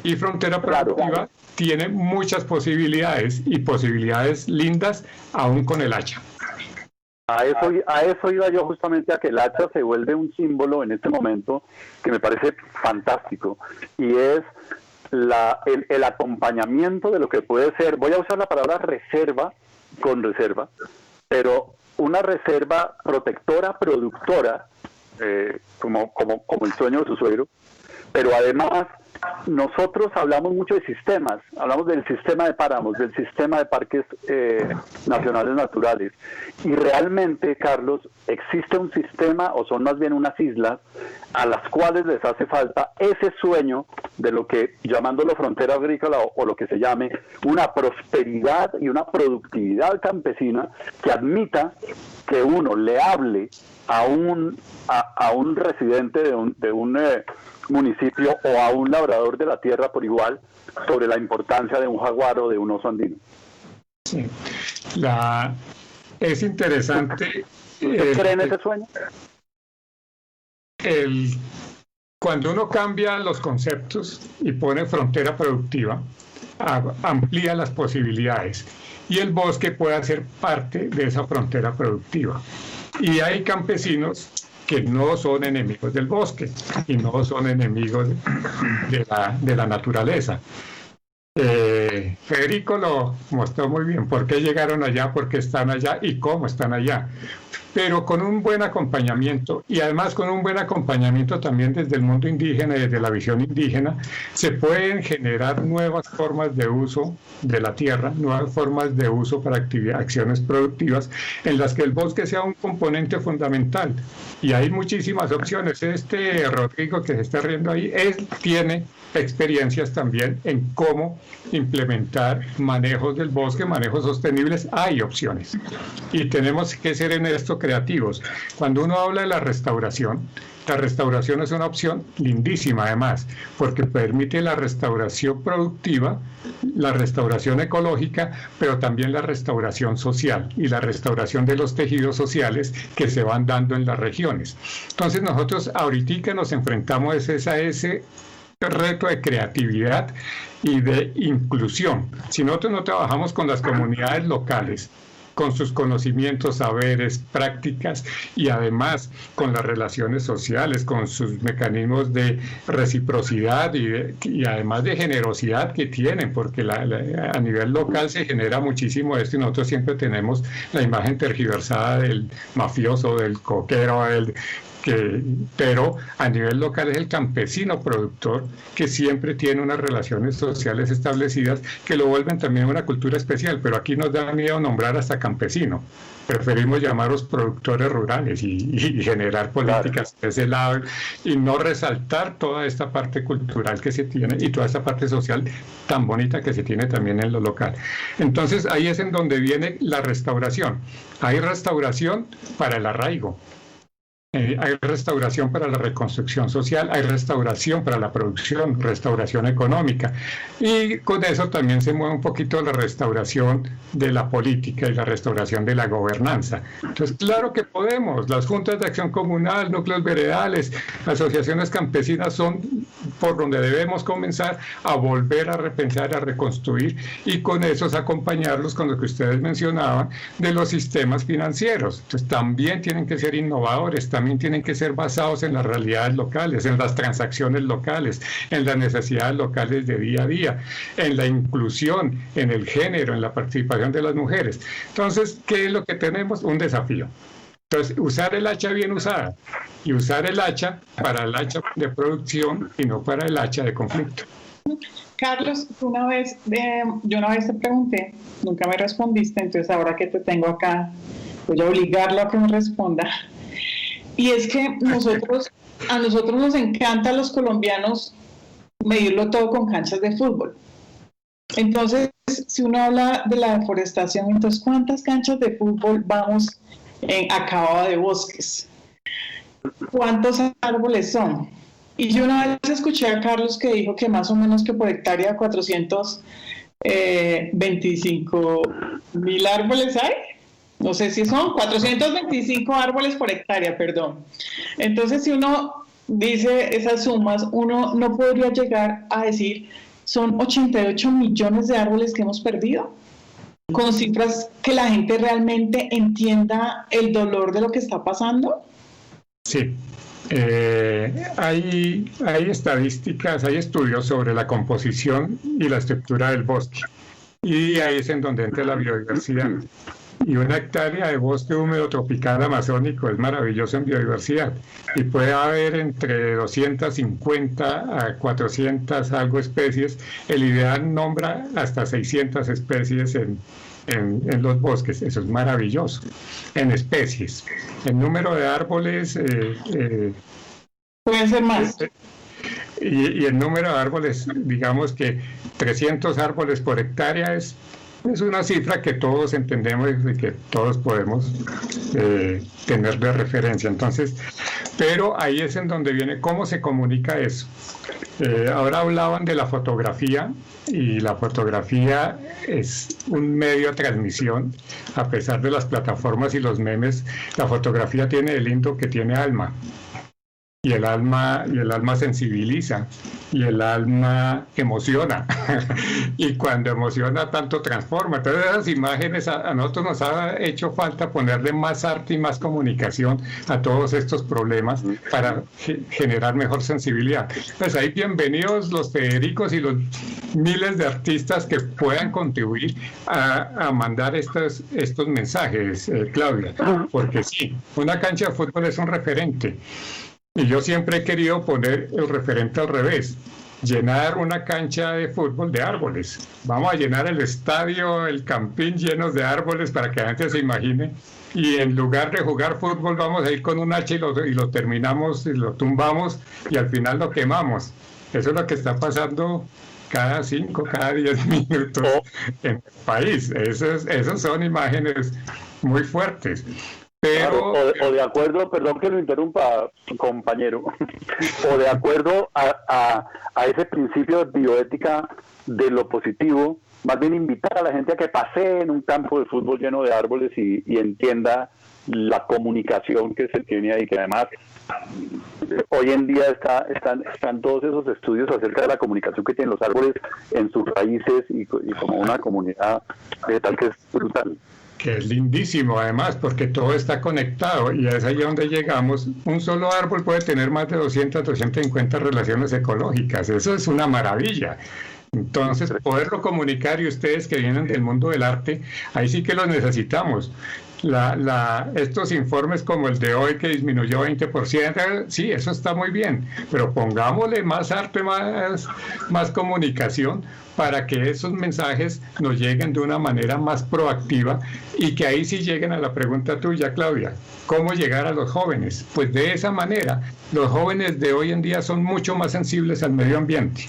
y frontera productiva tiene muchas posibilidades, y posibilidades lindas aún con el hacha. A eso iba yo justamente, a que el hacha se vuelve un símbolo en este momento que me parece fantástico, y es el acompañamiento de lo que puede ser, voy a usar la palabra reserva con reserva, pero una reserva protectora, productora, como el sueño de su suegro, pero además nosotros hablamos mucho de sistemas, hablamos del sistema de páramos, del sistema de parques nacionales naturales, y realmente, Carlos, existe un sistema, o son más bien unas islas, a las cuales les hace falta ese sueño de lo que, llamándolo frontera agrícola o lo que se llame, una prosperidad y una productividad campesina que admita que uno le hable a un residente de un municipio o a un labrador de la tierra por igual sobre la importancia de un jaguar o de un oso andino. Sí. Es interesante. ¿Usted cree en ese sueño? Cuando uno cambia los conceptos y pone frontera productiva, amplía las posibilidades, y el bosque puede ser parte de esa frontera productiva. Y hay campesinos que no son enemigos del bosque y no son enemigos de la naturaleza. Federico lo mostró muy bien, por qué llegaron allá, por qué están allá y cómo están allá, pero con un buen acompañamiento, y además con un buen acompañamiento también desde el mundo indígena y desde la visión indígena, se pueden generar nuevas formas de uso de la tierra, nuevas formas de uso para acciones productivas, en las que el bosque sea un componente fundamental. Y hay muchísimas opciones. Rodrigo que se está riendo ahí, él tiene experiencias también en cómo implementar implementar manejos del bosque, manejos sostenibles, hay opciones. Y tenemos que ser en esto creativos. Cuando uno habla de la restauración es una opción lindísima además, porque permite la restauración productiva, la restauración ecológica, pero también la restauración social y la restauración de los tejidos sociales que se van dando en las regiones. Entonces nosotros ahorita nos enfrentamos a ese reto de creatividad y de inclusión. Si nosotros no trabajamos con las comunidades locales, con sus conocimientos, saberes, prácticas y además con las relaciones sociales, con sus mecanismos de reciprocidad y además de generosidad que tienen, porque a nivel local se genera muchísimo esto y nosotros siempre tenemos la imagen tergiversada del mafioso, del coquero, pero a nivel local es el campesino productor que siempre tiene unas relaciones sociales establecidas que lo vuelven también una cultura especial, pero aquí nos da miedo nombrar hasta campesino. Preferimos llamarlos productores rurales y generar políticas de ese lado y no resaltar toda esta parte cultural que se tiene y toda esta parte social tan bonita que se tiene también en lo local. Entonces ahí es en donde viene la restauración. Hay restauración para el arraigo. Hay restauración para la reconstrucción social, hay restauración para la producción, restauración económica. Y con eso también se mueve un poquito la restauración de la política y la restauración de la gobernanza. Entonces, claro que podemos. Las juntas de acción comunal, núcleos veredales, asociaciones campesinas son por donde debemos comenzar a volver a repensar, a reconstruir y con esos acompañarlos con lo que ustedes mencionaban de los sistemas financieros. Entonces, también tienen que ser innovadores, también tienen que ser basados en las realidades locales, en las transacciones locales, en las necesidades locales de día a día, en la inclusión, en el género, en la participación de las mujeres. Entonces, ¿qué es lo que tenemos? Un desafío. Entonces, usar el hacha bien usada y usar el hacha para el hacha de producción y no para el hacha de conflicto. Carlos, yo una vez te pregunté, nunca me respondiste, entonces ahora que te tengo acá, voy a obligarlo a que me responda. Y es que a nosotros nos encanta a los colombianos medirlo todo con canchas de fútbol. Entonces, si uno habla de la deforestación, entonces, ¿cuántas canchas de fútbol vamos en acabado de bosques? ¿Cuántos árboles son? Y yo una vez escuché a Carlos que dijo que más o menos que por hectárea 425.000 árboles hay. No sé si son 425 árboles por hectárea, perdón. Entonces, si uno dice esas sumas, uno no podría llegar a decir, son 88 millones de árboles que hemos perdido, con cifras que la gente realmente entienda el dolor de lo que está pasando. Sí. Hay estadísticas, hay estudios sobre la composición y la estructura del bosque. Y ahí es en donde entra la biodiversidad. Y una hectárea de bosque húmedo tropical amazónico es maravilloso en biodiversidad. Y puede haber entre 250 a 400 algo especies. El ideal nombra hasta 600 especies en los bosques. Eso es maravilloso. En especies. El número de árboles... pueden ser más. Y el número de árboles, digamos que 300 árboles por hectárea es una cifra que todos entendemos y que todos podemos tener de referencia. Entonces, pero ahí es en donde viene cómo se comunica eso. Ahora hablaban de la fotografía y la fotografía es un medio de transmisión. A pesar de las plataformas y los memes, la fotografía tiene de lindo que tiene alma. Y el alma sensibiliza, y el alma emociona, y cuando emociona tanto transforma. Entonces esas imágenes a nosotros nos ha hecho falta ponerle más arte y más comunicación a todos estos problemas para generar mejor sensibilidad. Pues ahí bienvenidos los Federicos y los miles de artistas que puedan contribuir a mandar estos mensajes, Claudia, porque sí, una cancha de fútbol es un referente. Y yo siempre he querido poner el referente al revés, llenar una cancha de fútbol de árboles. Vamos a llenar el estadio, el campín llenos de árboles para que la gente se imagine. Y en lugar de jugar fútbol vamos a ir con un hacha y lo terminamos y lo tumbamos y al final lo quemamos. Eso es lo que está pasando cada 5, cada 10 minutos en el país. Esas son imágenes muy fuertes. Pero, o de acuerdo, perdón que lo interrumpa, compañero, o de acuerdo a ese principio de bioética de lo positivo, más bien invitar a la gente a que pase en un campo de fútbol lleno de árboles y entienda la comunicación que se tiene ahí, que además hoy en día están todos esos estudios acerca de la comunicación que tienen los árboles en sus raíces y como una comunidad tal que es brutal. Que es lindísimo además, porque todo está conectado y es ahí donde llegamos. Un solo árbol puede tener más de 200, 250 relaciones ecológicas. Eso es una maravilla. Entonces, poderlo comunicar, y ustedes que vienen del mundo del arte, ahí sí que los necesitamos. Estos informes como el de hoy que disminuyó 20%, sí, eso está muy bien, pero pongámosle más arte, más comunicación para que esos mensajes nos lleguen de una manera más proactiva y que ahí sí lleguen a la pregunta tuya, Claudia, ¿cómo llegar a los jóvenes? Pues de esa manera, los jóvenes de hoy en día son mucho más sensibles al medio ambiente.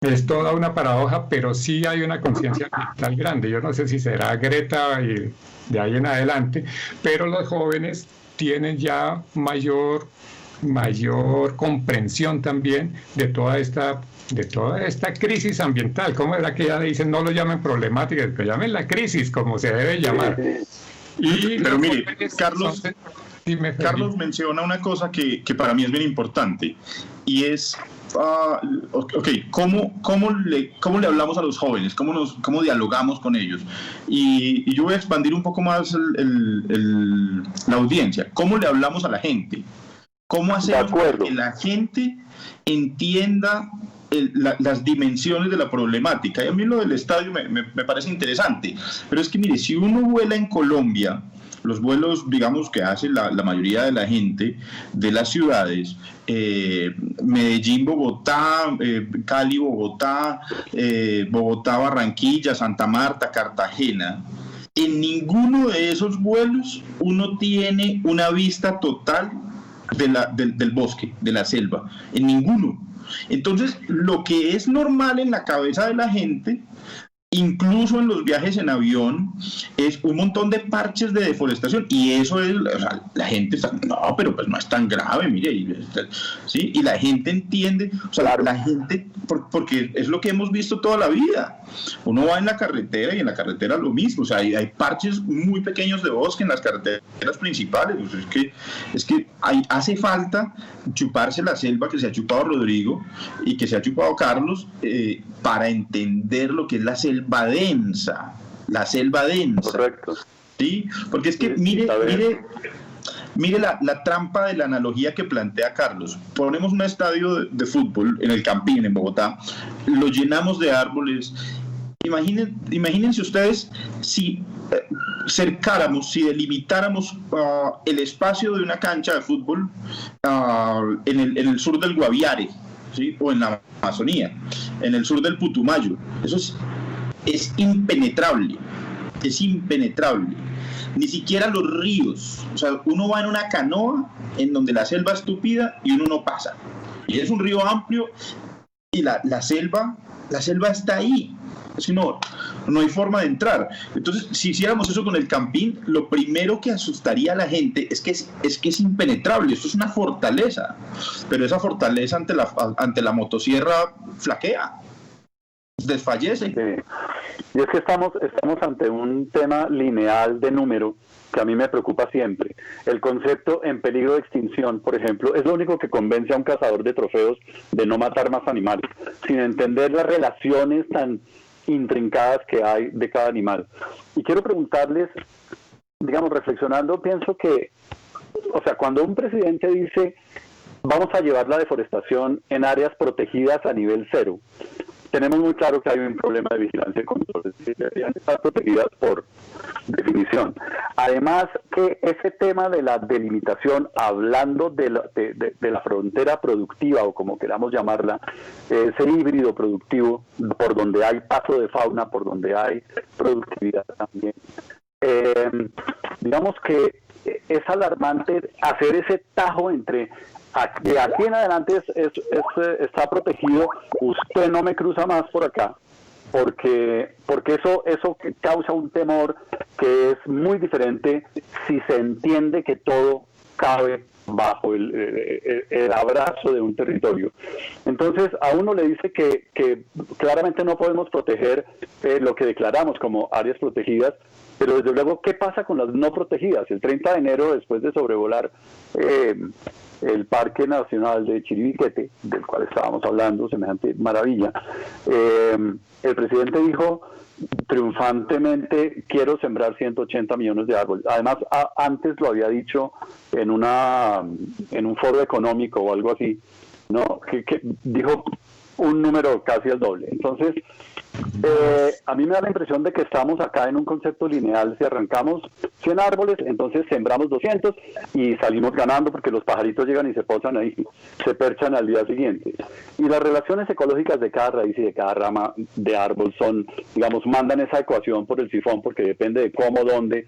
Es toda una paradoja, pero sí hay una conciencia ambiental grande. Yo no sé si será Greta y de ahí en adelante, pero los jóvenes tienen ya mayor comprensión también de toda esta crisis ambiental. ¿Cómo era que ya dicen? No lo llamen problemática, pero llamen la crisis, como se debe llamar. Pero mire, Carlos menciona una cosa que para mí es bien importante, y es ¿cómo le hablamos a los jóvenes? ¿Cómo dialogamos con ellos? Y yo voy a expandir un poco más la audiencia. ¿Cómo le hablamos a la gente? ¿Cómo hacemos que la gente entienda las dimensiones de la problemática? Y a mí lo del estadio me parece interesante, pero es que mire, si uno vuela en Colombia, los vuelos, digamos, que hace la mayoría de la gente de las ciudades, Medellín, Bogotá, Cali, Bogotá, Bogotá, Barranquilla, Santa Marta, Cartagena, en ninguno de esos vuelos uno tiene una vista total del bosque, de la selva, en ninguno. Entonces, lo que es normal en la cabeza de la gente, incluso en los viajes en avión, es un montón de parches de deforestación, y eso es, o sea, la gente está, no, pero pues no es tan grave, mire, ¿sí? Y la gente entiende, o sea, la gente, porque es lo que hemos visto toda la vida. Uno va en la carretera y en la carretera lo mismo, o sea, hay parches muy pequeños de bosque en las carreteras principales. O sea, es que hace falta chuparse la selva que se ha chupado Rodrigo y que se ha chupado Carlos, para entender lo que es la selva densa. Correcto. ¿Sí? Porque es que mire la trampa de la analogía que plantea Carlos. Ponemos un estadio de fútbol en el Campín, en Bogotá, lo llenamos de árboles. Imagínense ustedes si si delimitáramos el espacio de una cancha de fútbol en el sur del Guaviare, ¿sí? O en la Amazonía, en el sur del Putumayo. Eso es impenetrable. Ni siquiera los ríos. O sea, uno va en una canoa en donde la selva es tupida y uno no pasa. Y es un río amplio y la selva está ahí. Es que no hay forma de entrar. Entonces, si hiciéramos eso con el Campín, lo primero que asustaría a la gente es que es impenetrable. Esto es una fortaleza, pero esa fortaleza ante la motosierra flaquea, desfallece. Sí. Y es que estamos ante un tema lineal de número que a mí me preocupa siempre. El concepto en peligro de extinción, por ejemplo, es lo único que convence a un cazador de trofeos de no matar más animales, sin entender las relaciones tan intrincadas que hay de cada animal. Y quiero preguntarles, digamos, reflexionando, pienso que, o sea, cuando un presidente dice vamos a llevar la deforestación en áreas protegidas a nivel 0, tenemos muy claro que hay un problema de vigilancia y control, deberían estar protegidas por definición. Además, que ese tema de la delimitación, hablando de la frontera productiva, o como queramos llamarla, ese híbrido productivo, por donde hay paso de fauna, por donde hay productividad también, digamos que es alarmante hacer ese tajo entre de aquí en adelante está protegido, usted no me cruza más por acá, porque eso causa un temor que es muy diferente si se entiende que todo cabe bajo el abrazo de un territorio. Entonces a uno le dice que claramente no podemos proteger lo que declaramos como áreas protegidas, pero desde luego, ¿qué pasa con las no protegidas? El 30 de enero, después de sobrevolar el Parque Nacional de Chiribiquete, del cual estábamos hablando, semejante maravilla, el presidente dijo triunfantemente: quiero sembrar 180 millones de árboles. Además, antes lo había dicho en un foro económico o algo así, ¿no? Que dijo un número casi al doble. Entonces, a mí me da la impresión de que estamos acá en un concepto lineal. Si arrancamos 100 árboles, entonces sembramos 200 y salimos ganando porque los pajaritos llegan y se posan ahí, se perchan al día siguiente. Y las relaciones ecológicas de cada raíz y de cada rama de árbol son, digamos, mandan esa ecuación por el sifón, porque depende de cómo, dónde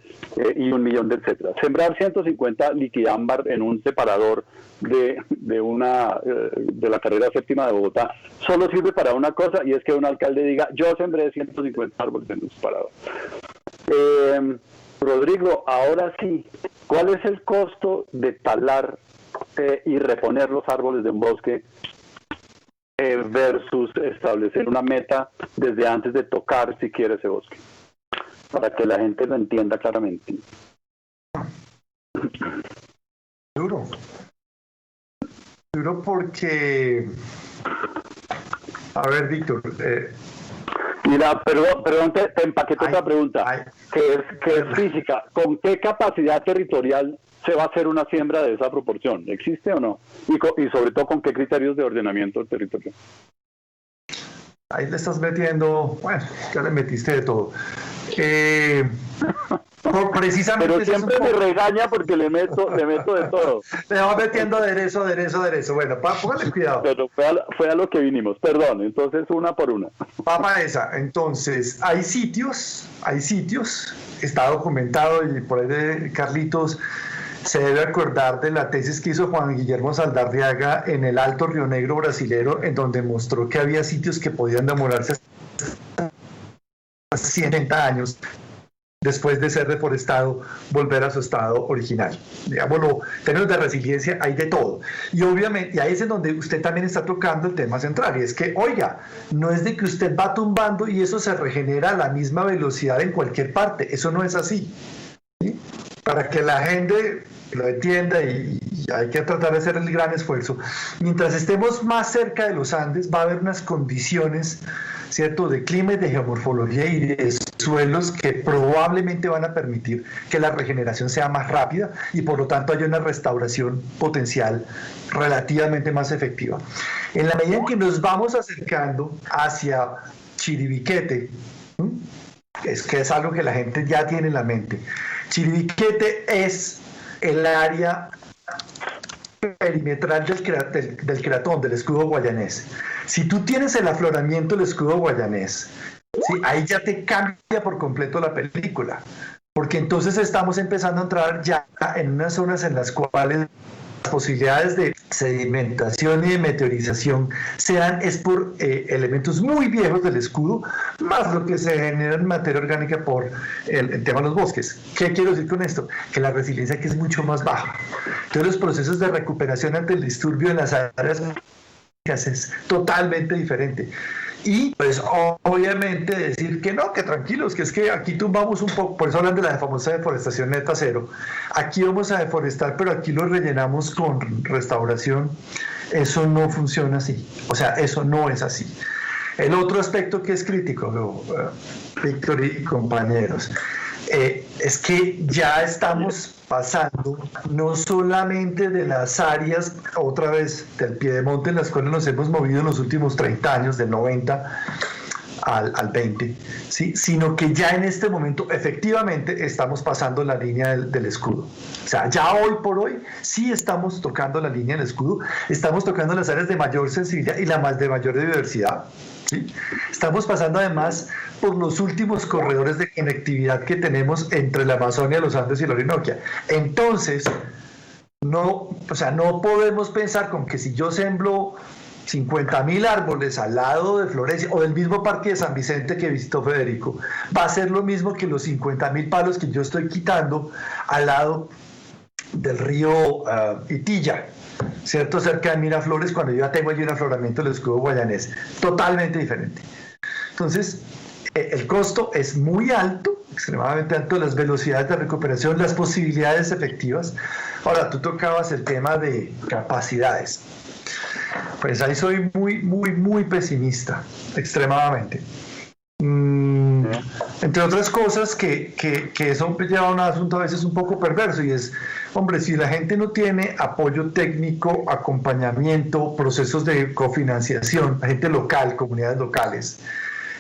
y un millón de etcétera. Sembrar 150 liquidámbar en un separador de la carrera séptima de Bogotá solo sirve para una cosa, y es que un alcalde diga: yo sembré 150 árboles en un separador. Rodrigo, ahora sí, ¿cuál es el costo de talar y reponer los árboles de un bosque versus establecer una meta desde antes de tocar siquiera ese bosque? Para que la gente lo entienda claramente. Duro porque, a ver, Víctor, mira, perdón, te empaqueté otra pregunta, que es física. ¿Con qué capacidad territorial se va a hacer una siembra de esa proporción? ¿Existe o no? Y sobre todo, ¿con qué criterios de ordenamiento del territorio? Ahí le estás metiendo, bueno, ya le metiste de todo. Precisamente, pero siempre me regaña porque le meto de todo. Le va metiendo aderezo. Bueno, póngale cuidado. Pero fue a lo que vinimos, perdón. Entonces, una por una. Vamos a esa. Entonces, hay sitios, está documentado, y por ahí de Carlitos se debe acordar de la tesis que hizo Juan Guillermo Saldarriaga en el Alto Río Negro brasilero, en donde mostró que había sitios que podían demorarse hasta 70 años después de ser deforestado, volver a su estado original. Digámoslo, en términos de resiliencia hay de todo. Y obviamente, y ahí es en donde usted también está tocando el tema central, y es que, oiga, no es de que usted va tumbando y eso se regenera a la misma velocidad en cualquier parte, eso no es así. ¿Sí? Para que la gente lo entienda, y hay que tratar de hacer el gran esfuerzo, mientras estemos más cerca de los Andes va a haber unas condiciones, ¿cierto?, de clima y de geomorfología y de suelos que probablemente van a permitir que la regeneración sea más rápida y por lo tanto haya una restauración potencial relativamente más efectiva. En la medida en que nos vamos acercando hacia Chiribiquete, es que es algo que la gente ya tiene en la mente. Chiribiquete es el área perimetral del cratón, del escudo guayanés. Si tú tienes el afloramiento del escudo guayanés, ¿sí?, ahí ya te cambia por completo la película, porque entonces estamos empezando a entrar ya en unas zonas en las cuales las posibilidades de sedimentación y de meteorización se dan es por elementos muy viejos del escudo, más lo que se genera en materia orgánica por el tema de los bosques. ¿Qué quiero decir con esto? Que la resiliencia aquí es mucho más baja. Entonces los procesos de recuperación ante el disturbio en las áreas es totalmente diferente. Y pues obviamente decir que no, que tranquilos, que es que aquí tumbamos un poco, por eso hablan de la famosa deforestación neta cero. Aquí vamos a deforestar, pero aquí lo rellenamos con restauración. Eso no funciona así, o sea, eso no es así. El otro aspecto que es crítico, Víctor y compañeros, es que ya estamos pasando no solamente de las áreas, otra vez, del piedemonte en las cuales nos hemos movido en los últimos 30 años, del 90 al 20, ¿sí?, sino que ya en este momento efectivamente estamos pasando la línea del escudo. O sea, ya hoy por hoy sí estamos tocando la línea del escudo, estamos tocando las áreas de mayor sensibilidad y las de mayor biodiversidad. ¿Sí? Estamos pasando además por los últimos corredores de conectividad que tenemos entre la Amazonia, los Andes y la Orinoquia. Entonces, no, o sea, no podemos pensar con que si yo sembro 50.000 árboles al lado de Florencia o del mismo parque de San Vicente que visitó Federico, va a ser lo mismo que los 50.000 palos que yo estoy quitando al lado del río Itilla, ¿cierto? Cerca de Miraflores, cuando yo ya tengo allí un afloramiento del escudo guayanés. Totalmente diferente. Entonces, el costo es muy alto, extremadamente alto, las velocidades de recuperación, las posibilidades efectivas. Ahora, tú tocabas el tema de capacidades. Pues ahí soy muy pesimista, extremadamente. Entre otras cosas que eso lleva a un asunto a veces un poco perverso, y es, hombre, si la gente no tiene apoyo técnico, acompañamiento, procesos de cofinanciación, la gente local, comunidades locales,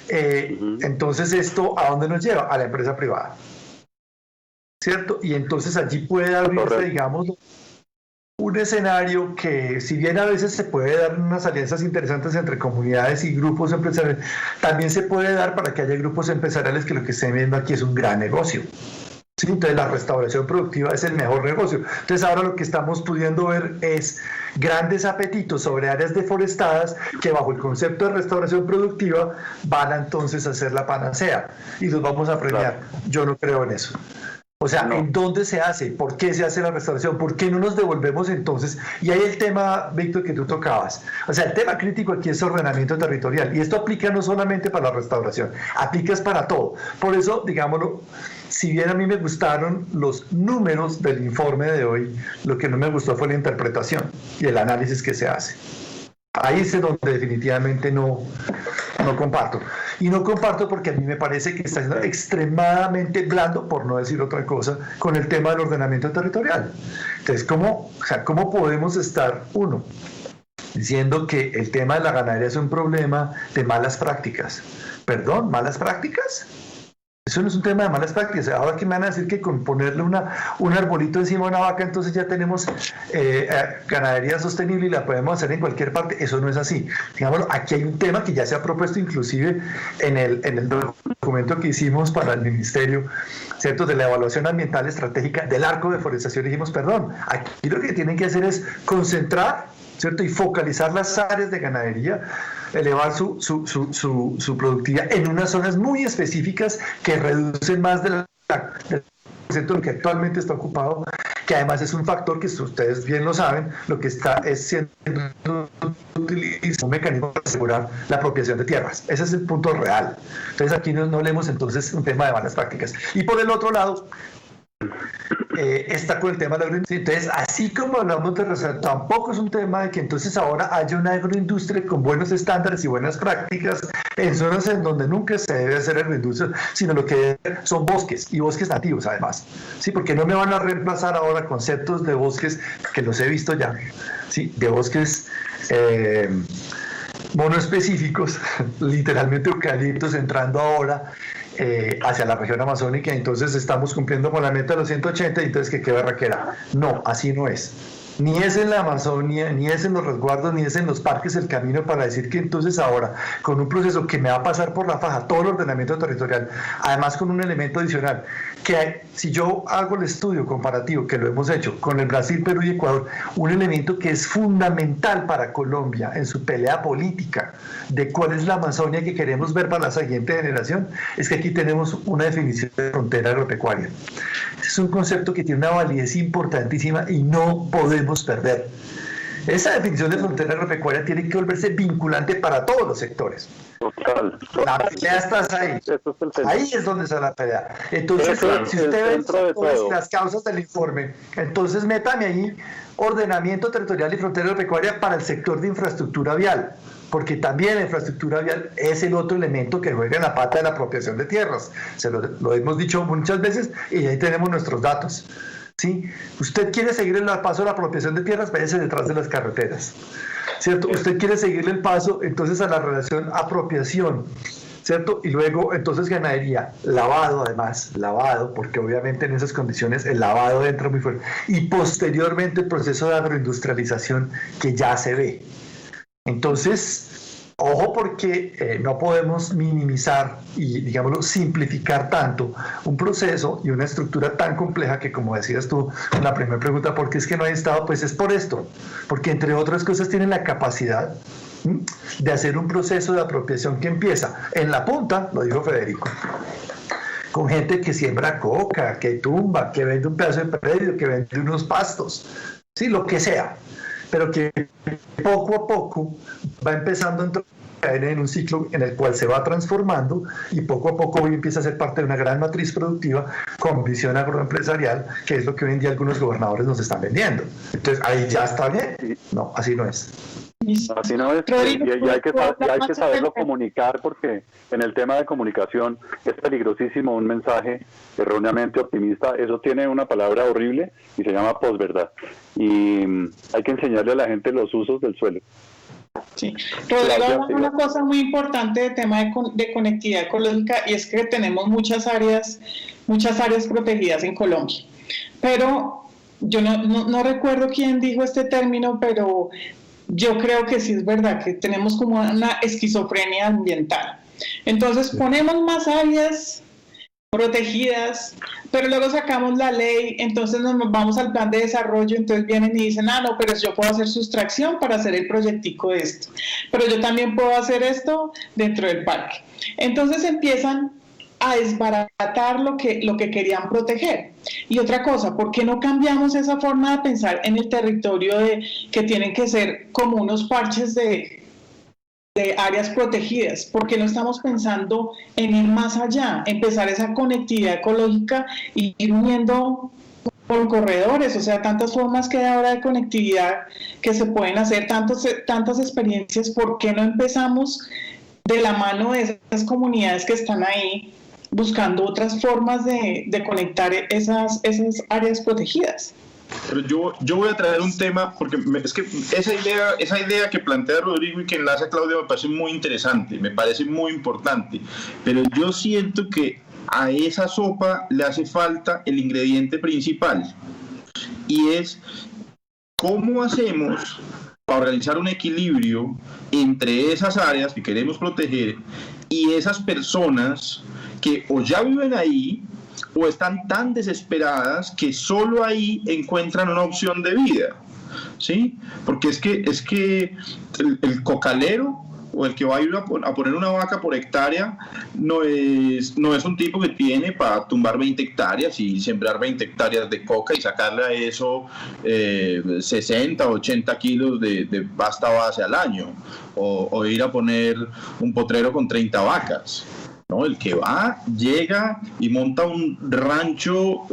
entonces esto ¿a dónde nos lleva? A la empresa privada, ¿cierto? Y entonces allí puede abrirse, digamos, un escenario que, si bien a veces se puede dar unas alianzas interesantes entre comunidades y grupos empresariales, también se puede dar para que haya grupos empresariales que lo que estén viendo aquí es un gran negocio. ¿Sí? Entonces la restauración productiva es el mejor negocio. Entonces ahora lo que estamos pudiendo ver es grandes apetitos sobre áreas deforestadas que bajo el concepto de restauración productiva van a entonces hacer la panacea y los vamos a premiar. Yo no creo en eso. O sea, ¿en dónde se hace? ¿Por qué se hace la restauración? ¿Por qué no nos devolvemos entonces? Y ahí el tema, Víctor, que tú tocabas. O sea, el tema crítico aquí es ordenamiento territorial. Y esto aplica no solamente para la restauración, aplica para todo. Por eso, digámoslo, si bien a mí me gustaron los números del informe de hoy, lo que no me gustó fue la interpretación y el análisis que se hace. Ahí es donde definitivamente no comparto. Y no comparto porque a mí me parece que está siendo extremadamente blando, por no decir otra cosa, con el tema del ordenamiento territorial. Entonces, ¿cómo podemos estar, uno, diciendo que el tema de la ganadería es un problema de malas prácticas? ¿Perdón? ¿Malas prácticas? Eso no es un tema de malas prácticas. Ahora que me van a decir que con ponerle un arbolito encima de una vaca, entonces ya tenemos ganadería sostenible y la podemos hacer en cualquier parte. Eso no es así. Digámoslo, aquí hay un tema que ya se ha propuesto inclusive en el documento que hicimos para el Ministerio, ¿cierto?, de la evaluación ambiental estratégica del arco de deforestación. Dijimos, perdón, aquí lo que tienen que hacer es concentrar, ¿cierto?, y focalizar las áreas de ganadería, elevar su productividad en unas zonas muy específicas que reducen más del lo que actualmente está ocupado, que además es un factor que ustedes bien lo saben, lo que está es siendo un mecanismo para asegurar la apropiación de tierras. Ese es el punto real. Entonces aquí no leemos entonces un tema de malas prácticas. Y por el otro lado, está con el tema de la agroindustria. Entonces, así como hablamos de restauración, tampoco es un tema de que entonces ahora haya una agroindustria con buenos estándares y buenas prácticas en zonas en donde nunca se debe hacer agroindustria, sino lo que son bosques, y bosques nativos además. Sí, porque no me van a reemplazar ahora conceptos de bosques que los he visto ya, sí, de bosques monoespecíficos, literalmente eucaliptos, entrando ahora hacia la región amazónica. Entonces estamos cumpliendo con la meta de los 180, y entonces qué barraquera. No, así no es. Ni es en la Amazonia, ni es en los resguardos, ni es en los parques el camino para decir que entonces ahora, con un proceso que me va a pasar por la faja todo el ordenamiento territorial, además con un elemento adicional, que si yo hago el estudio comparativo, que lo hemos hecho con el Brasil, Perú y Ecuador, un elemento que es fundamental para Colombia en su pelea política de cuál es la Amazonia que queremos ver para la siguiente generación, es que aquí tenemos una definición de frontera agropecuaria. Es un concepto que tiene una validez importantísima y no podemos perder. Esa definición de frontera agropecuaria tiene que volverse vinculante para todos los sectores. Total. La pelea está ahí. Ahí es donde está la pelea. Entonces, si usted ve las causas del informe, entonces métame ahí ordenamiento territorial y frontera agropecuaria para el sector de infraestructura vial, porque también la infraestructura vial es el otro elemento que juega en la pata de la apropiación de tierras. Lo hemos dicho muchas veces y ahí tenemos nuestros datos. ¿Sí? Usted quiere seguir el paso de la apropiación de tierras, váyase detrás de las carreteras, ¿cierto? Usted quiere seguirle el paso entonces a la relación apropiación, ¿cierto? Y luego entonces ganadería, lavado además, lavado, porque obviamente en esas condiciones el lavado entra muy fuerte, y posteriormente el proceso de agroindustrialización que ya se ve. Entonces, Ojo porque no podemos minimizar y, digámoslo, simplificar tanto un proceso y una estructura tan compleja que, como decías tú en la primera pregunta, ¿por qué es que no hay Estado? Pues es por esto, porque entre otras cosas tienen la capacidad de hacer un proceso de apropiación que empieza en la punta, lo dijo Federico, con gente que siembra coca, que tumba, que vende un pedazo de predio, que vende unos pastos, sí, lo que sea, pero que poco a poco va empezando a entrar en un ciclo en el cual se va transformando y poco a poco hoy empieza a ser parte de una gran matriz productiva con visión agroempresarial, que es lo que hoy en día algunos gobernadores nos están vendiendo. Entonces, ahí ya está bien. No, así no es. Así no es, y hay que saberlo comunicar, porque en el tema de comunicación es peligrosísimo un mensaje erróneamente optimista. Eso tiene una palabra horrible y se llama posverdad, y hay que enseñarle a la gente los usos del suelo. Sí, Rodrigo, una cosa muy importante de tema de conectividad ecológica, y es que tenemos muchas áreas protegidas en Colombia, pero yo no recuerdo quién dijo este término, pero yo creo que sí es verdad que tenemos como una esquizofrenia ambiental. Entonces ponemos más áreas protegidas, pero luego sacamos la ley, entonces nos vamos al plan de desarrollo, entonces vienen y dicen, no, pero yo puedo hacer sustracción para hacer el proyectico de esto, pero yo también puedo hacer esto dentro del parque. Entonces empiezan a desbaratar lo que querían proteger. Y otra cosa, ¿por qué no cambiamos esa forma de pensar en el territorio de que tienen que ser como unos parches de áreas protegidas? ¿Por qué no estamos pensando en ir más allá, empezar esa conectividad ecológica y ir uniendo por corredores? O sea, tantas formas que hay ahora de conectividad que se pueden hacer, tantas experiencias. ¿Por qué no empezamos de la mano de esas comunidades que están ahí buscando otras formas de conectar esas áreas protegidas? Pero yo voy a traer un tema, porque es que esa idea que plantea Rodrigo y que enlaza Claudia me parece muy interesante, me parece muy importante, pero yo siento que a esa sopa le hace falta el ingrediente principal, y es cómo hacemos para organizar un equilibrio entre esas áreas que queremos proteger y esas personas que o ya viven ahí o están tan desesperadas que solo ahí encuentran una opción de vida, ¿sí? Porque es que el cocalero o el que va a ir a poner una vaca por hectárea no es un tipo que tiene para tumbar 20 hectáreas y sembrar 20 hectáreas de coca y sacarle a eso 60 o 80 kilos de pasta base al año, o ir a poner un potrero con 30 vacas. ¿No? El que va, llega y monta un rancho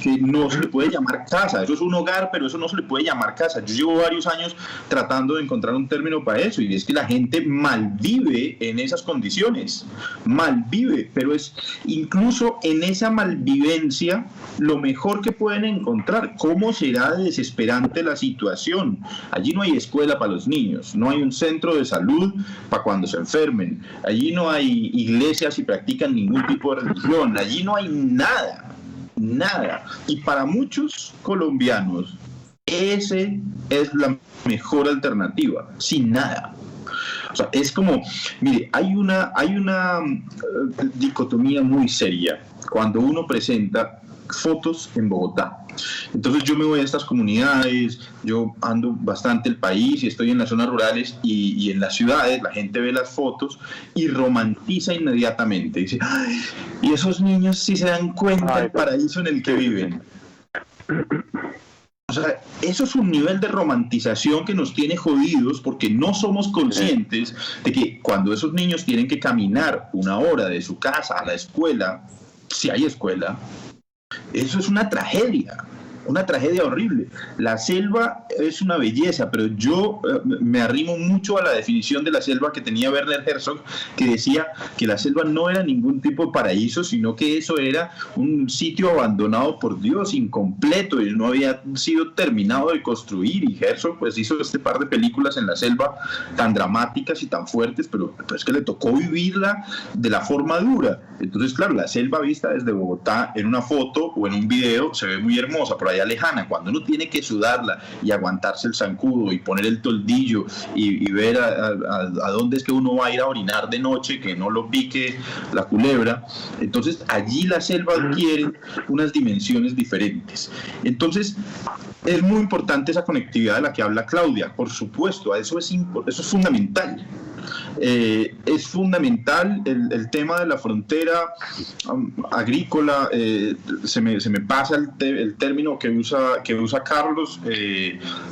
que no se le puede llamar casa. Eso es un hogar, pero eso no se le puede llamar casa. Yo llevo varios años tratando de encontrar un término para eso, y es que la gente malvive en esas condiciones. Malvive, pero es incluso en esa malvivencia lo mejor que pueden encontrar. ¿Cómo será de desesperante la situación? Allí no hay escuela para los niños, no hay un centro de salud para cuando se enfermen, allí no hay iglesia si practican ningún tipo de religión, allí no hay nada. Y para muchos colombianos ese es la mejor alternativa, sin nada. O sea, es como, mire, hay una dicotomía muy seria cuando uno presenta fotos en Bogotá. Entonces yo me voy a estas comunidades, yo ando bastante el país y estoy en las zonas rurales y en las ciudades, la gente ve las fotos y romantiza inmediatamente. Dice, ay, y esos niños sí se dan cuenta del paraíso en el que viven. O sea, eso es un nivel de romantización que nos tiene jodidos, porque no somos conscientes de que cuando esos niños tienen que caminar 1 hora de su casa a la escuela, si hay escuela, eso es una tragedia horrible. La selva es una belleza, pero yo me arrimo mucho a la definición de la selva que tenía Werner Herzog, que decía que la selva no era ningún tipo de paraíso, sino que eso era un sitio abandonado por Dios, incompleto, y no había sido terminado de construir. Y Herzog pues hizo este par de películas en la selva tan dramáticas y tan fuertes, pero es que le tocó vivirla de la forma dura. Entonces, claro, la selva vista desde Bogotá en una foto o en un video se ve muy hermosa. Por allá lejana, cuando uno tiene que sudarla y aguantarse el zancudo y poner el toldillo y ver a dónde es que uno va a ir a orinar de noche, que no lo pique la culebra, entonces allí la selva adquiere unas dimensiones diferentes. Entonces es muy importante esa conectividad de la que habla Claudia, por supuesto, eso es fundamental. Es fundamental el tema de la frontera agrícola. Se me pasa el término que usa Carlos,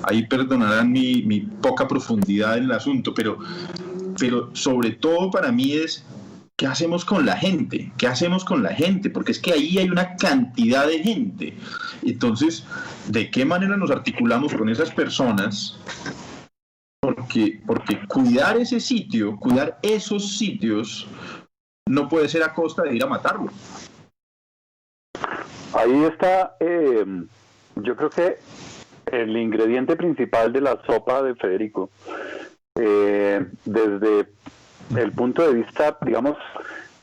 ahí perdonarán mi poca profundidad en el asunto, pero sobre todo para mí es ¿qué hacemos con la gente? ¿Qué hacemos con la gente? Porque es que ahí hay una cantidad de gente. Entonces, ¿de qué manera nos articulamos con esas personas? Porque cuidar ese sitio, cuidar esos sitios, no puede ser a costa de ir a matarlo. Ahí está, yo creo que el ingrediente principal de la sopa de Federico, desde el punto de vista, digamos,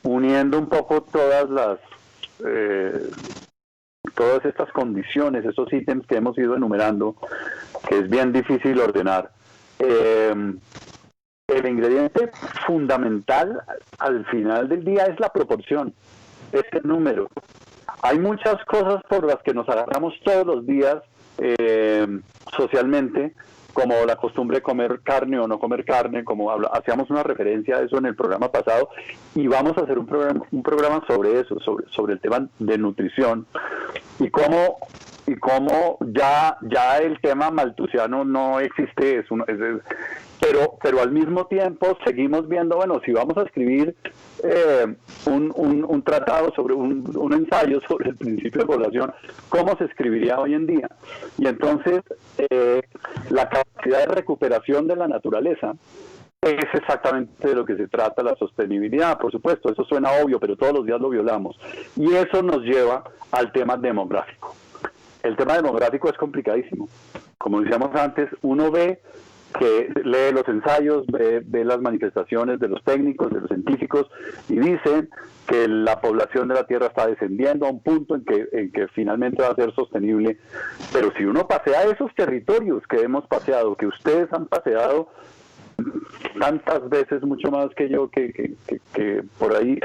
uniendo un poco todas estas condiciones, esos ítems que hemos ido enumerando, que es bien difícil ordenar. El ingrediente fundamental al final del día es la proporción, es el número. Hay muchas cosas por las que nos agarramos todos los días socialmente, como la costumbre de comer carne o no comer carne, como hacíamos una referencia a eso en el programa pasado, y vamos a hacer un programa sobre eso, sobre el tema de nutrición, y cómo ya el tema maltusiano no existe, pero al mismo tiempo seguimos viendo, bueno, si vamos a escribir un tratado sobre un ensayo sobre el principio de población, ¿cómo se escribiría hoy en día? Y entonces la capacidad de recuperación de la naturaleza es exactamente de lo que se trata la sostenibilidad. Por supuesto, eso suena obvio, pero todos los días lo violamos, y eso nos lleva al tema demográfico. El tema demográfico es complicadísimo. Como decíamos antes, uno lee los ensayos, ve las manifestaciones de los técnicos, de los científicos, y dicen que la población de la Tierra está descendiendo a un punto en que finalmente va a ser sostenible. Pero si uno pasea esos territorios que hemos paseado, que ustedes han paseado tantas veces, mucho más que yo, que por ahí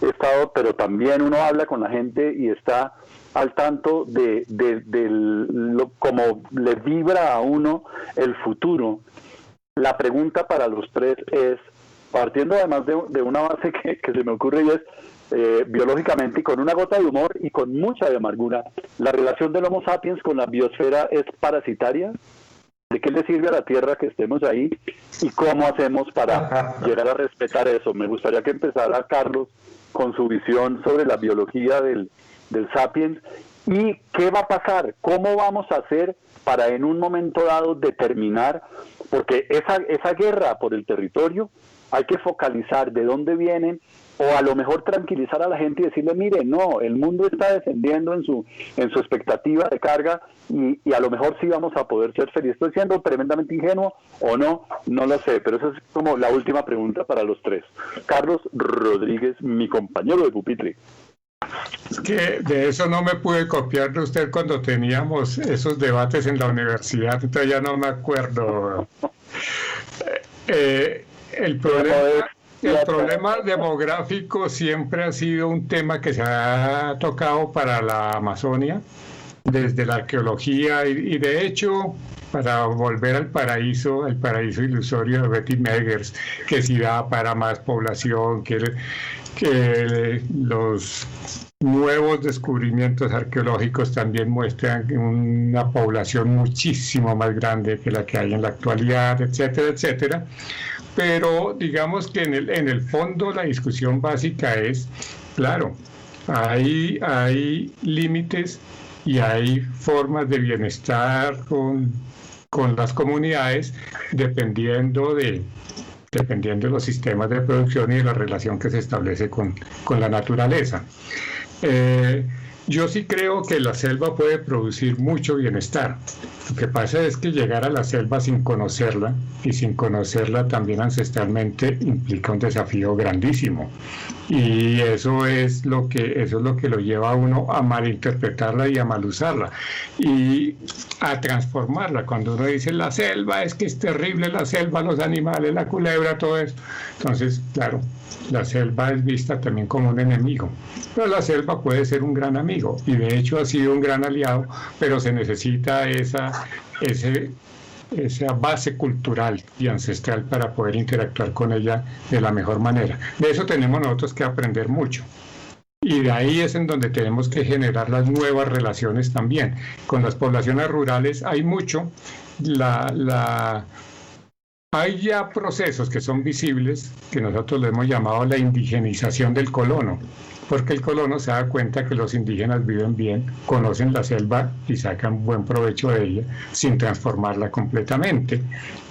he estado, pero también uno habla con la gente y está al tanto de cómo le vibra a uno el futuro. La pregunta para los tres es, partiendo además de una base que se me ocurre, y es biológicamente, y con una gota de humor y con mucha de amargura, ¿la relación del Homo sapiens con la biosfera es parasitaria? ¿De qué le sirve a la Tierra que estemos ahí? ¿Y cómo hacemos para llegar a respetar eso? Me gustaría que empezara Carlos con su visión sobre la biología del sapiens, y qué va a pasar, cómo vamos a hacer para en un momento dado determinar, porque esa guerra por el territorio hay que focalizar de dónde vienen, o a lo mejor tranquilizar a la gente y decirle, mire, no, el mundo está descendiendo en su expectativa de carga, y a lo mejor sí vamos a poder ser felices. ¿Estoy siendo tremendamente ingenuo o no? No lo sé, pero esa es como la última pregunta para los tres. Carlos Rodríguez, mi compañero de pupitre. Es que de eso no me pude copiar de usted cuando teníamos esos debates en la universidad, entonces ya no me acuerdo. El problema demográfico siempre ha sido un tema que se ha tocado para la Amazonia, desde la arqueología, y de hecho, para volver al paraíso ilusorio de Betty Meggers, que si da para más población, que los nuevos descubrimientos arqueológicos también muestran una población muchísimo más grande que la que hay en la actualidad, etcétera, etcétera. Pero digamos que en el fondo la discusión básica es, claro, hay límites y hay formas de bienestar con las comunidades dependiendo de los sistemas de producción y de la relación que se establece con la naturaleza. Yo sí creo que la selva puede producir mucho bienestar. Lo que pasa es que llegar a la selva sin conocerla, y sin conocerla también ancestralmente, implica un desafío grandísimo. Y eso es lo que lo lleva a uno a malinterpretarla y a mal usarla y a transformarla. Cuando uno dice la selva, es que es terrible la selva, los animales, la culebra, todo eso. Entonces, claro, la selva es vista también como un enemigo, pero la selva puede ser un gran amigo y de hecho ha sido un gran aliado, pero se necesita esa base cultural y ancestral para poder interactuar con ella de la mejor manera. De eso tenemos nosotros que aprender mucho. Y de ahí es en donde tenemos que generar las nuevas relaciones también. Con las poblaciones rurales hay mucho. Hay ya procesos que son visibles, que nosotros le hemos llamado la indigenización del colono, porque el colono se da cuenta que los indígenas viven bien, conocen la selva y sacan buen provecho de ella sin transformarla completamente.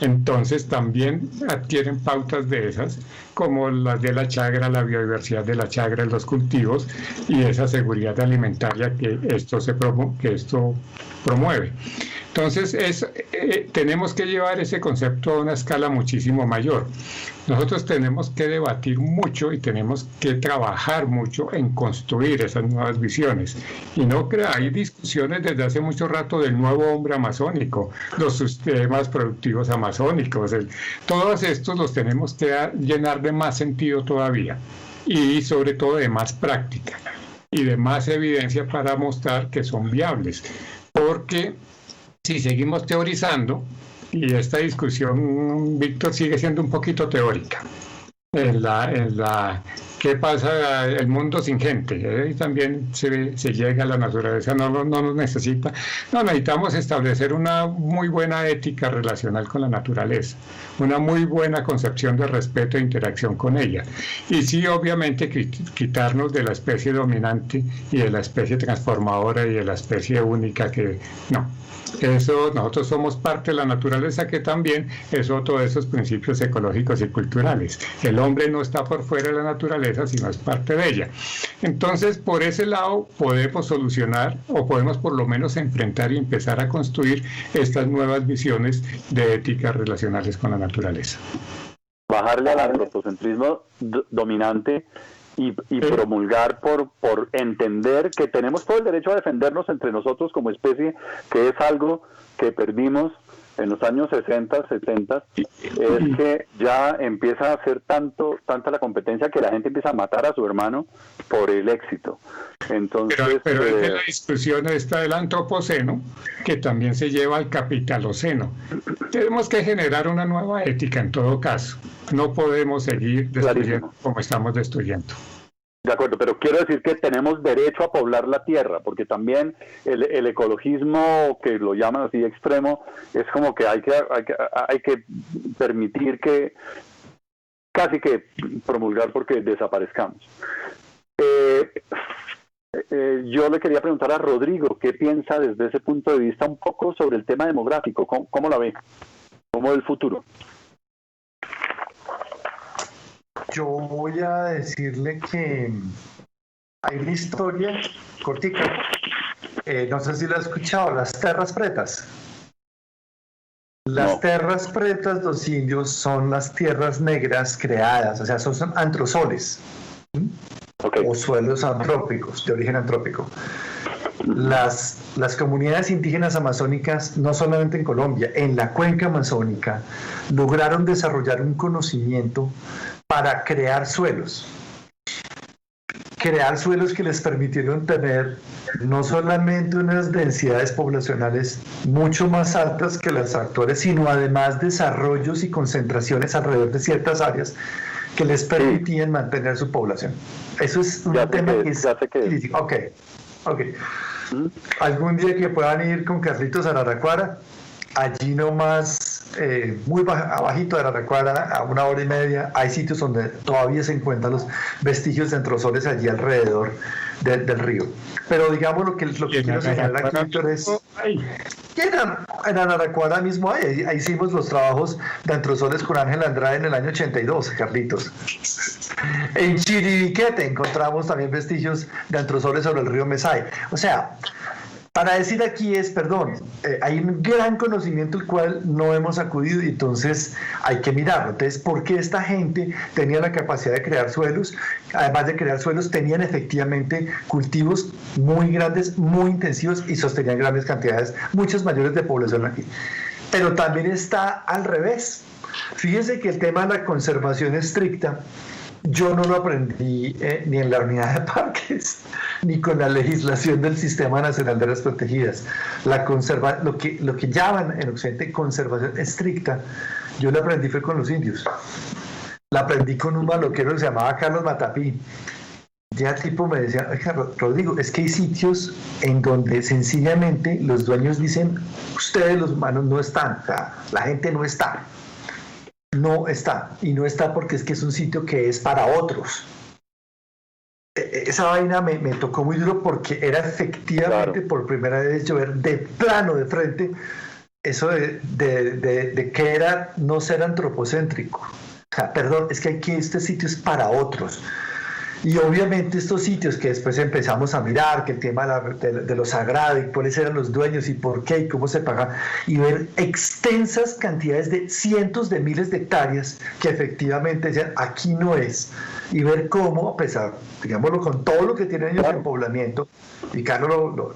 Entonces también adquieren pautas de esas, como las de la chagra, la biodiversidad de la chagra, los cultivos y esa seguridad alimentaria que esto promueve. Entonces tenemos que llevar ese concepto a una escala muchísimo mayor. Nosotros tenemos que debatir mucho y tenemos que trabajar mucho en construir esas nuevas visiones. Y no hay discusiones desde hace mucho rato del nuevo hombre amazónico, los sistemas productivos amazónicos. Todos estos los tenemos que llenar de más sentido todavía y sobre todo de más práctica y de más evidencia para mostrar que son viables. Porque si seguimos teorizando, y esta discusión, Víctor, sigue siendo un poquito teórica, ¿qué pasa el mundo sin gente? Y también se llega a la naturaleza, no nos necesita. No, necesitamos establecer una muy buena ética relacional con la naturaleza, una muy buena concepción de respeto e interacción con ella. Y sí, obviamente, quitarnos de la especie dominante y de la especie transformadora y de la especie única que no. Eso, nosotros somos parte de la naturaleza, que también es otro de esos principios ecológicos y culturales. El hombre no está por fuera de la naturaleza, sino es parte de ella. Entonces, por ese lado podemos solucionar, o podemos por lo menos enfrentar y empezar a construir estas nuevas visiones de éticas relacionales con la naturaleza. Bajarle al antropocentrismo dominante y promulgar por entender que tenemos todo el derecho a defendernos entre nosotros como especie, que es algo que perdimos en los años 60, 70, es que ya empieza a ser tanta la competencia que la gente empieza a matar a su hermano por el éxito. Entonces, pero es de la discusión esta del antropoceno, que también se lleva al capitaloceno. Tenemos que generar una nueva ética en todo caso. No podemos seguir destruyendo como estamos destruyendo. De acuerdo, pero quiero decir que tenemos derecho a poblar la tierra, porque también el ecologismo, que lo llaman así extremo, es como que hay que permitir que casi que promulgar porque desaparezcamos. Yo le quería preguntar a Rodrigo, ¿qué piensa desde ese punto de vista un poco sobre el tema demográfico? ¿Cómo la ve? ¿Cómo ve el futuro? Yo voy a decirle que hay una historia cortica, no sé si la ha escuchado, las terras pretas. Las terras pretas, los indios, son las tierras negras creadas, o sea, son antrozoles, o suelos antrópicos, de origen antrópico. Las comunidades indígenas amazónicas, no solamente en Colombia, en la cuenca amazónica, lograron desarrollar un conocimiento para crear suelos que les permitieron tener no solamente unas densidades poblacionales mucho más altas que las actuales, sino además desarrollos y concentraciones alrededor de ciertas áreas que les permitían mantener su población. Eso es un tema que es crítico. Ok. Algún día que puedan ir con Carlitos a Araraquara, allí nomás, muy abajito de Araraquara, a 1 hora y media, hay sitios donde todavía se encuentran los vestigios de antrozoles allí alrededor del río. Pero digamos lo que quiero señalar aquí, Víctor, es que en Araraquara mismo ahí hicimos los trabajos de antrozoles con Ángel Andrade en el año 82, Carlitos. En Chiribiquete encontramos también vestigios de antrozoles sobre el río Mesay. O sea, para decir aquí es, perdón, hay un gran conocimiento el cual no hemos acudido y entonces hay que mirarlo. Entonces, ¿por qué esta gente tenía la capacidad de crear suelos? Además de crear suelos, tenían efectivamente cultivos muy grandes, muy intensivos y sostenían grandes cantidades, muchas mayores de población aquí. Pero también está al revés. Fíjense que el tema de la conservación estricta, yo no lo aprendí ni en la unidad de parques, ni con la legislación del Sistema Nacional de Áreas Protegidas. Lo que llaman en Occidente conservación estricta, yo la aprendí fue con los indios. La aprendí con un maloquero que se llamaba Carlos Matapí. Ya tipo me decía, Rodrigo, es que hay sitios en donde sencillamente los dueños dicen, ustedes los humanos no están, o sea, la gente no está. No está, y no está porque es que es un sitio que es para otros. Esa vaina me tocó muy duro porque era efectivamente por primera vez yo ver de plano, de frente, eso de que era no ser antropocéntrico. O sea, perdón, es que aquí este sitio es para otros. Y obviamente estos sitios que después empezamos a mirar, que el tema de lo sagrado y cuáles eran los dueños y por qué y cómo se pagaban, y ver extensas cantidades de cientos de miles de hectáreas que efectivamente decían aquí no es, y ver cómo, a pesar, digámoslo, con todo lo que tienen ellos en poblamiento, y Carlos lo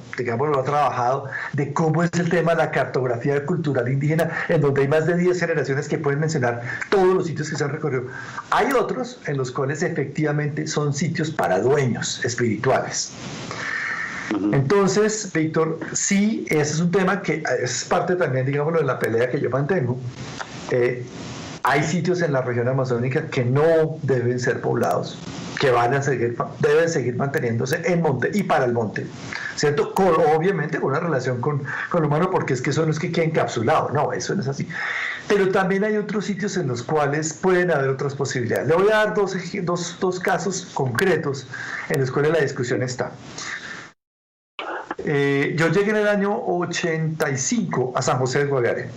ha trabajado, de cómo es el tema de la cartografía cultural indígena, en donde hay más de 10 generaciones que pueden mencionar todos los sitios que se han recorrido. Hay otros en los cuales efectivamente son sitios para dueños espirituales. Entonces, Víctor, sí, ese es un tema que es parte también, digámoslo, de la pelea que yo mantengo. Hay sitios en la región amazónica que no deben ser poblados, que deben seguir manteniéndose en monte y para el monte, ¿cierto? Obviamente con una relación con lo humano, porque es que eso no es que quede encapsulado, no, eso no es así. Pero también hay otros sitios en los cuales pueden haber otras posibilidades. Le voy a dar dos casos concretos en los cuales la discusión está. Yo llegué en el año 85 a San José del Guaviare.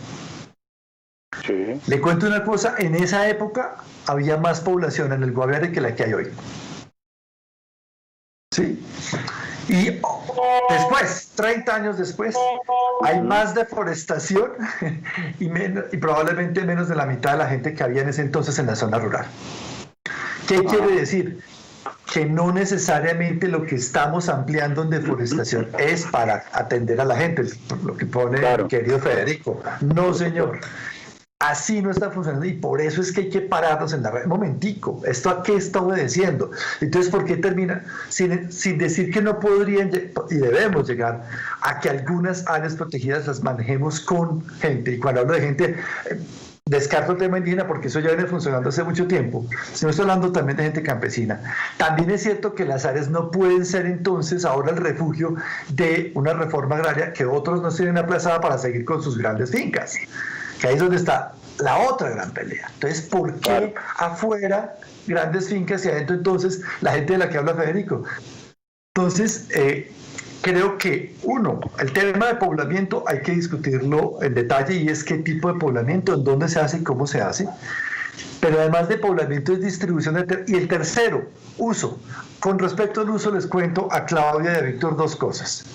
Sí. Le cuento una cosa, en esa época había más población en el Guaviare que la que hay hoy. ¿Sí? Y después, 30 años después, hay más deforestación y probablemente menos de la mitad de la gente que había en ese entonces en la zona rural. ¿Qué quiere decir? Que no necesariamente lo que estamos ampliando en deforestación es para atender a la gente, lo que pone el querido Federico. No, señor. Así no está funcionando y por eso es que hay que pararnos en la red. Momentico, ¿esto a qué está obedeciendo? Entonces, ¿por qué termina sin decir que no podrían y debemos llegar a que algunas áreas protegidas las manejemos con gente? Y cuando hablo de gente, descarto el tema indígena porque eso ya viene funcionando hace mucho tiempo. Si no estoy hablando también de gente campesina. También es cierto que las áreas no pueden ser entonces ahora el refugio de una reforma agraria que otros no tienen aplazada para seguir con sus grandes fincas. Que ahí es donde está la otra gran pelea. Entonces, ¿por qué afuera grandes fincas y adentro entonces la gente de la que habla Federico? Entonces, creo que, el tema de poblamiento hay que discutirlo en detalle y es qué tipo de poblamiento, en dónde se hace y cómo se hace. Pero además de poblamiento es distribución y el tercero, uso. Con respecto al uso les cuento a Claudia y a Víctor dos cosas.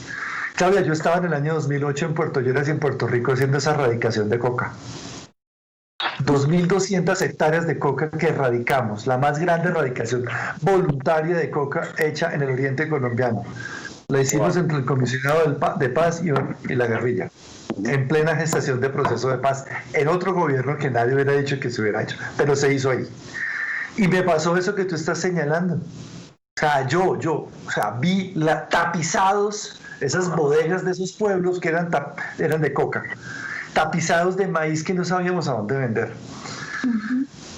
Claudia, yo estaba en el año 2008 en Puerto Lleras y en Puerto Rico haciendo esa erradicación de coca. 2.200 hectáreas de coca que erradicamos, la más grande erradicación voluntaria de coca hecha en el oriente colombiano. La hicimos entre el comisionado de paz y la guerrilla, en plena gestación de proceso de paz, en otro gobierno que nadie hubiera dicho que se hubiera hecho, pero se hizo ahí. Y me pasó eso que tú estás señalando. O sea, yo vi tapizados esas bodegas de esos pueblos que eran de coca, tapizados de maíz que no sabíamos a dónde vender.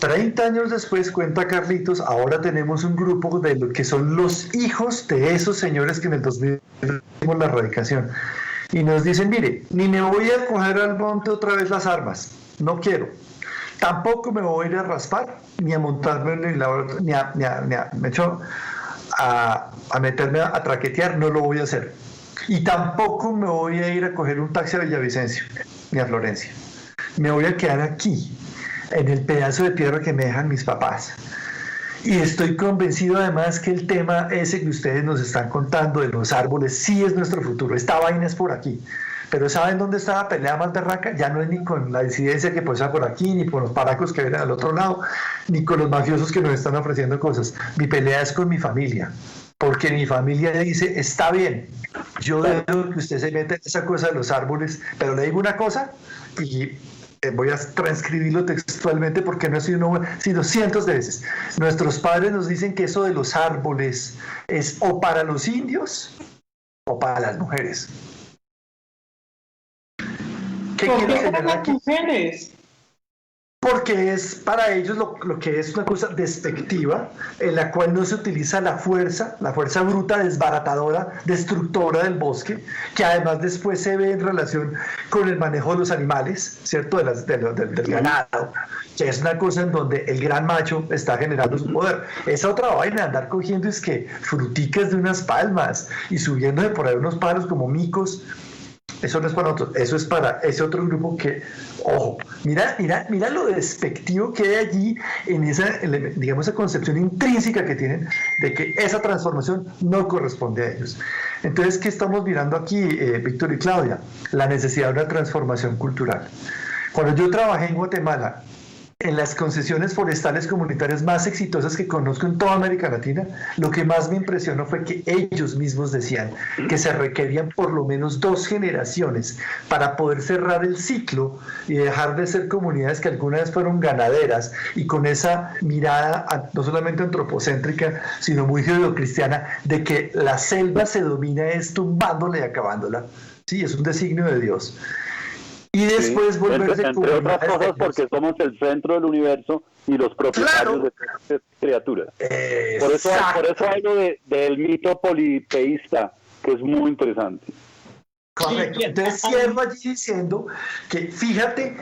30 años después, cuenta Carlitos, ahora tenemos un grupo de lo que son los hijos de esos señores que en el 2000 hicimos la erradicación. Y nos dicen, mire, ni me voy a coger al monte otra vez las armas, no quiero. Tampoco me voy a ir a raspar, ni a montarme a meterme a traquetear, no lo voy a hacer. Y tampoco me voy a ir a coger un taxi a Villavicencio, ni a Florencia. Me voy a quedar aquí, en el pedazo de tierra que me dejan mis papás. Y estoy convencido además que el tema ese que ustedes nos están contando de los árboles sí es nuestro futuro. Esta vaina es por aquí. Pero ¿saben dónde está la pelea más berraca? Ya no es ni con la disidencia que puede ser por aquí, ni con los paracos que vienen al otro lado, ni con los mafiosos que nos están ofreciendo cosas. Mi pelea es con mi familia. Porque mi familia dice, está bien, yo dejo que usted se meta en esa cosa de los árboles, pero le digo una cosa y voy a transcribirlo textualmente porque no ha sido una, sino cientos de veces. Nuestros padres nos dicen que eso de los árboles es o para los indios o para las mujeres. ¿Qué ¿Por quiero qué para señalar las aquí? mujeres? Porque es para ellos lo que es una cosa despectiva, en la cual no se utiliza la fuerza bruta, desbaratadora, destructora del bosque, que además después se ve en relación con el manejo de los animales, ¿cierto? Del ganado, que es una cosa en donde el gran macho está generando su poder. Esa otra vaina de andar cogiendo es que fruticas de unas palmas y subiéndose por ahí unos pájaros como micos. Eso no es para nosotros, eso es para ese otro grupo que, ojo, mira lo despectivo que hay allí en esa, digamos, esa concepción intrínseca que tienen de que esa transformación no corresponde a ellos. Entonces, ¿qué estamos mirando aquí, Víctor y Claudia? La necesidad de una transformación cultural. Cuando yo trabajé en Guatemala, en las concesiones forestales comunitarias más exitosas que conozco en toda América Latina, lo que más me impresionó fue que ellos mismos decían que se requerían por lo menos 2 generaciones para poder cerrar el ciclo y dejar de ser comunidades que alguna vez fueron ganaderas y con esa mirada no solamente antropocéntrica, sino muy judeocristiana, de que la selva se domina es tumbándola y acabándola. Sí, es un designio de Dios. Y después volverse entre otras cosas porque somos el centro del universo y los propietarios de estas criaturas. Por eso hablo del mito politeísta, que es muy interesante. Correcto. Entonces cierro allí diciendo que, fíjate,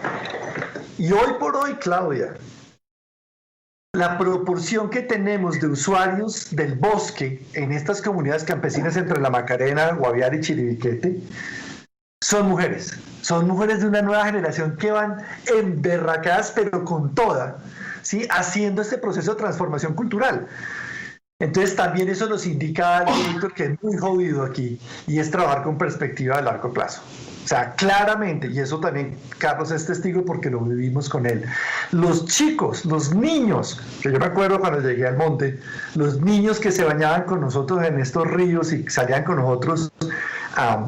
y hoy por hoy, Claudia, la proporción que tenemos de usuarios del bosque en estas comunidades campesinas entre la Macarena, Guaviare y Chiribiquete, son mujeres de una nueva generación que van emberracadas pero con toda, ¿sí? Haciendo este proceso de transformación cultural. Entonces también eso nos indica algo, Víctor, que es muy jodido aquí, y es trabajar con perspectiva de largo plazo. O sea, claramente, y eso también Carlos es testigo porque lo vivimos con él, los chicos, los niños, que yo me acuerdo cuando llegué al monte, los niños que se bañaban con nosotros en estos ríos y salían con nosotros a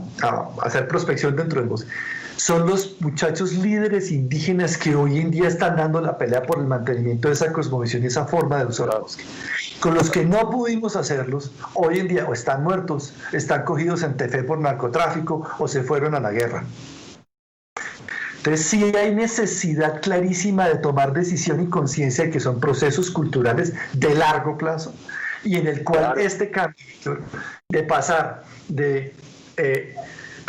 hacer prospección dentro del bosque, son los muchachos líderes indígenas que hoy en día están dando la pelea por el mantenimiento de esa cosmovisión y esa forma de usar el bosque. Con los que no pudimos hacerlos, hoy en día o están muertos, están cogidos en Tefé por narcotráfico o se fueron a la guerra. Entonces sí hay necesidad clarísima de tomar decisión y conciencia de que son procesos culturales de largo plazo y en el cual este cambio de pasar de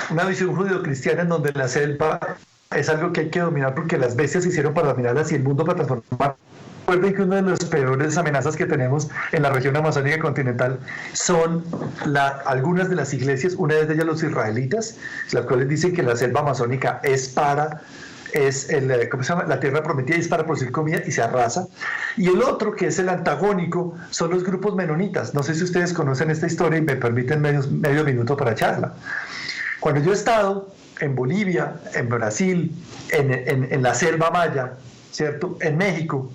una visión judeocristiana en donde la selva es algo que hay que dominar porque las bestias se hicieron para dominarlas y el mundo para transformar. Recuerden que una de las peores amenazas que tenemos en la región amazónica continental son algunas de las iglesias, una de ellas los israelitas, las cuales dicen que la selva amazónica ¿cómo se llama? La tierra prometida, y es para producir comida y se arrasa. Y el otro, que es el antagónico, son los grupos menonitas. No sé si ustedes conocen esta historia y me permiten medio minuto para charla. Cuando yo he estado en Bolivia, en Brasil, en la selva maya, ¿cierto? En México,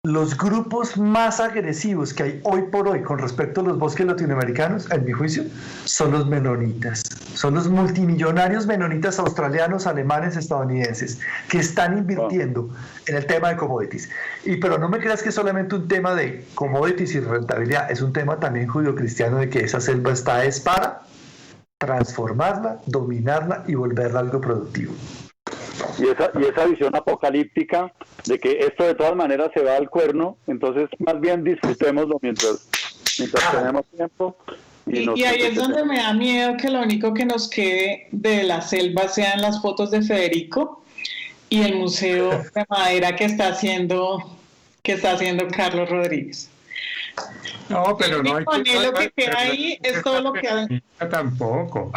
los grupos más agresivos que hay hoy por hoy con respecto a los bosques latinoamericanos, en mi juicio, son los menonitas. Son los multimillonarios menonitas australianos, alemanes, estadounidenses, que están invirtiendo en el tema de commodities. Pero no me creas que es solamente un tema de commodities y rentabilidad, es un tema también judeocristiano de que esa selva es para transformarla, dominarla y volverla algo productivo. Y esa visión apocalíptica de que esto de todas maneras se va al cuerno, entonces más bien disfrutémoslo mientras tenemos tiempo. Y ahí es donde me da miedo que lo único que nos quede de la selva sean las fotos de Federico y el museo de madera que está haciendo Carlos Rodríguez. No, pero no hay lo que queda ahí es todo lo que hay. Tampoco.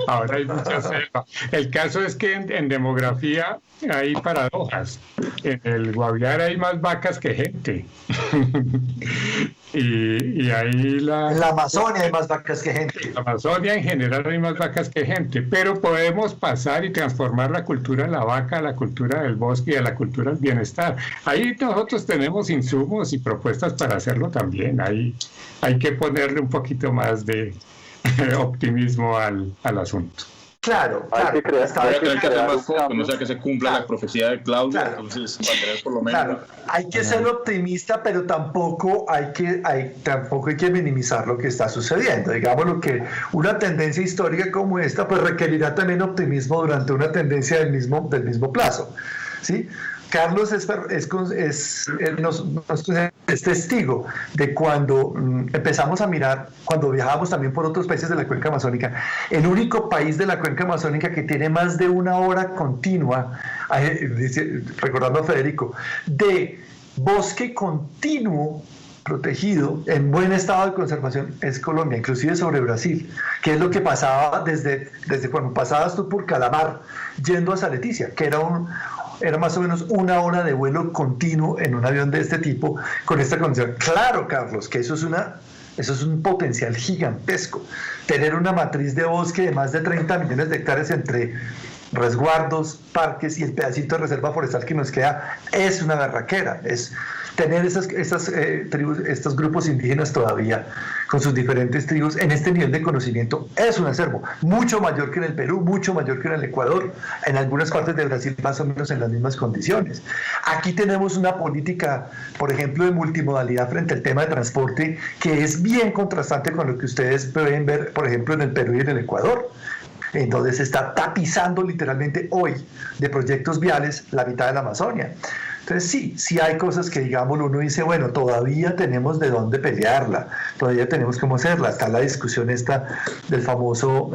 Ahora hay mucha selva. El caso es que en demografía hay paradojas. En el Guaviare hay más vacas que gente. y ahí En la Amazonia hay más vacas que gente. En la Amazonia en general hay más vacas que gente, pero podemos pasar y transformar la cultura de la vaca a la cultura del bosque y a la cultura del bienestar. Ahí nosotros tenemos insumos y propuestas para hacerlo también. Ahí hay que ponerle un poquito más de optimismo al asunto. Claro, Hay que crear, Voy a tener que hacer crear más un foco, cambio. no sea que se cumpla la profecía de Claudia, Claro. entonces para tener por lo menos... claro, hay que ser optimista, pero tampoco hay que minimizar lo que está sucediendo. Digamos lo que una tendencia histórica como esta, pues requerirá también optimismo durante una tendencia del mismo plazo, ¿sí? Carlos es testigo de cuando empezamos a mirar, cuando viajábamos también por otros países de la cuenca amazónica, el único país de la cuenca amazónica que tiene más de una hora continua, recordando a Federico, de bosque continuo protegido en buen estado de conservación es Colombia, inclusive sobre Brasil, que es lo que pasaba desde cuando pasabas tú por Calamar yendo a Leticia, que era más o menos una hora de vuelo continuo en un avión de este tipo con esta condición. Claro, Carlos, que eso es un potencial gigantesco. Tener una matriz de bosque de más de 30 millones de hectáreas entre resguardos, parques y el pedacito de reserva forestal que nos queda es una berraquera. Es tener estos grupos indígenas todavía con sus diferentes tribus en este nivel de conocimiento es un acervo mucho mayor que en el Perú, mucho mayor que en el Ecuador, en algunas partes de Brasil más o menos en las mismas condiciones. Aquí tenemos una política, por ejemplo, de multimodalidad frente al tema de transporte que es bien contrastante con lo que ustedes pueden ver, por ejemplo, en el Perú y en el Ecuador. Entonces se está tapizando literalmente hoy de proyectos viales la mitad de la Amazonia. Entonces sí hay cosas que, digamos, uno dice, bueno, todavía tenemos de dónde pelearla, todavía tenemos cómo hacerla. Está la discusión esta del famoso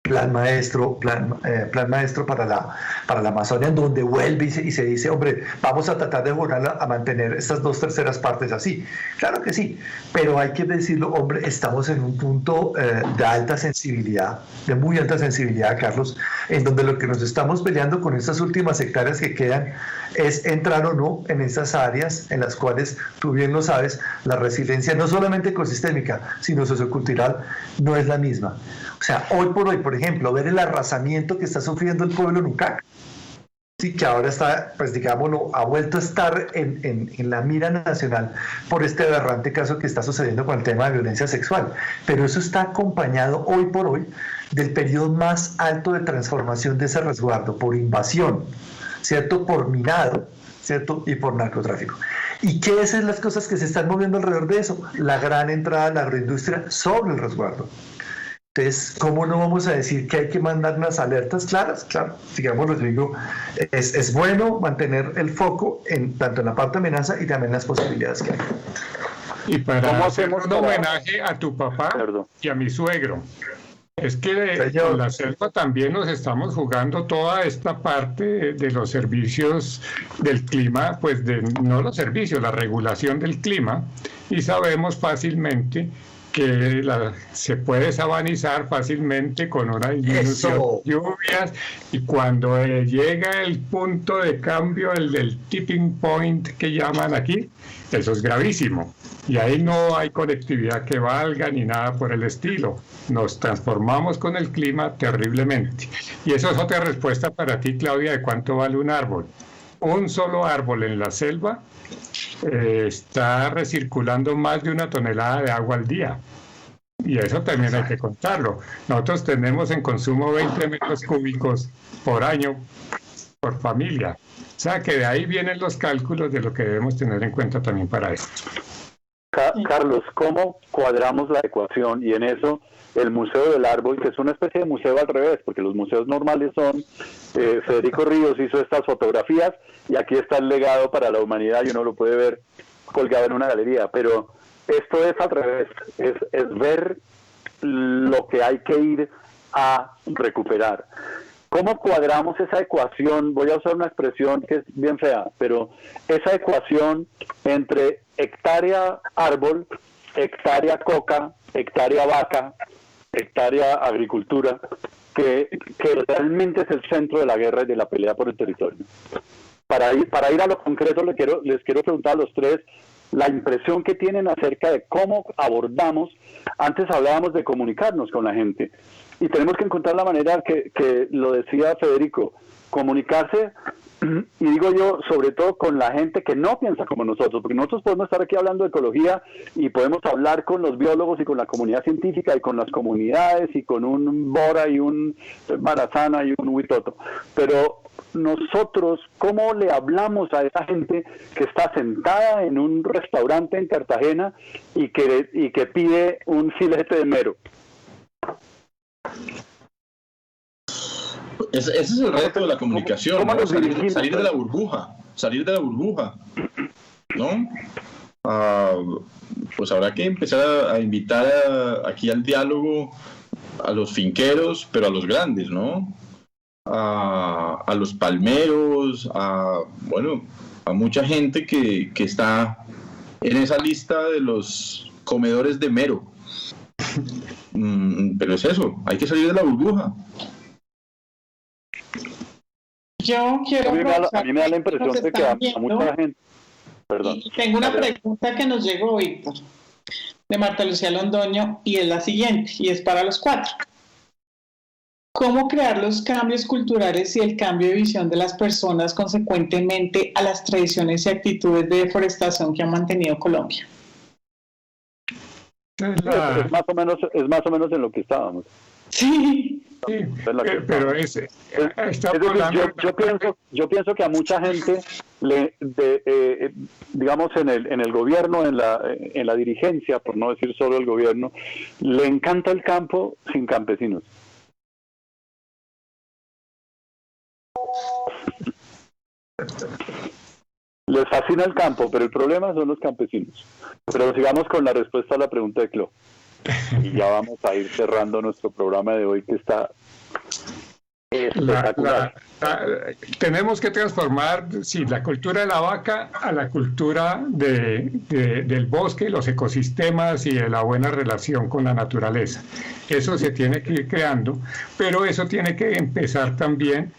plan maestro para la Amazonia, en donde vuelve y se dice, hombre, vamos a tratar de lograr a mantener estas 2/3 partes así. Claro que sí, pero hay que decirlo, hombre, estamos en un punto de alta sensibilidad, de muy alta sensibilidad, Carlos, en donde lo que nos estamos peleando con estas últimas hectáreas que quedan es entrar o no en esas áreas en las cuales, tú bien lo sabes, la resiliencia no solamente ecosistémica, sino sociocultural no es la misma. O sea, hoy por hoy, por ejemplo, ver el arrasamiento que está sufriendo el pueblo Nucac, sí, que ahora está, pues digámoslo, ha vuelto a estar en la mira nacional por este aberrante caso que está sucediendo con el tema de violencia sexual. Pero eso está acompañado hoy por hoy del periodo más alto de transformación de ese resguardo por invasión, ¿cierto? Por minado, ¿cierto? Y por narcotráfico. ¿Y qué son las cosas que se están moviendo alrededor de eso? La gran entrada de la agroindustria sobre el resguardo. Entonces, ¿cómo no vamos a decir que hay que mandar unas alertas claras? Claro, digamos, les digo, es bueno mantener el foco tanto en la parte de amenaza y también en las posibilidades que hay. Y para ¿Cómo hacer hacemos un para- homenaje a tu papá Perdón. y a mi suegro. Es que Señor. con la selva también nos estamos jugando toda esta parte de los servicios del clima, pues no los servicios, la regulación del clima, y sabemos fácilmente que se puede sabanizar fácilmente con una disminución Eso. de lluvias, y cuando llega el punto de cambio, el del tipping point que llaman aquí, eso es gravísimo. Y ahí no hay conectividad que valga ni nada por el estilo. Nos transformamos con el clima terriblemente. Y eso es otra respuesta para ti, Claudia, de cuánto vale un árbol. Un solo árbol en la selva está recirculando más de 1 tonelada de agua al día. Y eso también hay que contarlo. Nosotros tenemos en consumo 20 metros cúbicos por año por familia. O sea que de ahí vienen los cálculos de lo que debemos tener en cuenta también para esto. Carlos, ¿cómo cuadramos la ecuación? Y en eso el Museo del Árbol, que es una especie de museo al revés, porque los museos normales son, Federico Ríos hizo estas fotografías y aquí está el legado para la humanidad y uno lo puede ver colgado en una galería, pero esto es al revés, es ver lo que hay que ir a recuperar. ¿Cómo cuadramos esa ecuación? Voy a usar una expresión que es bien fea, pero esa ecuación entre hectárea árbol, hectárea coca, hectárea vaca, hectárea agricultura, que realmente es el centro de la guerra y de la pelea por el territorio. Para ir a lo concreto, les quiero preguntar a los tres la impresión que tienen acerca de cómo abordamos. Antes hablábamos de comunicarnos con la gente, y tenemos que encontrar la manera que lo decía Federico, comunicarse, y digo yo, sobre todo con la gente que no piensa como nosotros, porque nosotros podemos estar aquí hablando de ecología y podemos hablar con los biólogos y con la comunidad científica y con las comunidades y con un Bora y un Marazana y un Huitoto, pero nosotros, ¿cómo le hablamos a esa gente que está sentada en un restaurante en Cartagena y que pide un filete de mero? Ese es el reto de la comunicación, ¿no? Salir de la burbuja, ¿no? Pues habrá que empezar a invitar aquí al diálogo a los finqueros, pero a los grandes, ¿no? A los palmeros, a mucha gente que está en esa lista de los comedores de mero. Pero es eso, hay que salir de la burbuja. Yo quiero... A mí me da la impresión de que a mucha gente... Perdón. Y tengo una pregunta que nos llegó, Víctor, de Marta Lucía Londoño, y es la siguiente, y es para los cuatro. ¿Cómo crear los cambios culturales y el cambio de visión de las personas consecuentemente a las tradiciones y actitudes de deforestación que ha mantenido Colombia? Es más o menos en lo que estábamos. Sí. Sí, pero yo pienso que a mucha gente digamos en el gobierno, en la dirigencia, por no decir solo el gobierno, le encanta el campo sin campesinos. Les fascina el campo, pero el problema son los campesinos. Pero sigamos con la respuesta a la pregunta de Clo. Y ya vamos a ir cerrando nuestro programa de hoy, que está espectacular. Tenemos que transformar la cultura de la vaca a la cultura del bosque, los ecosistemas y de la buena relación con la naturaleza. Eso se tiene que ir creando, pero eso tiene que empezar también,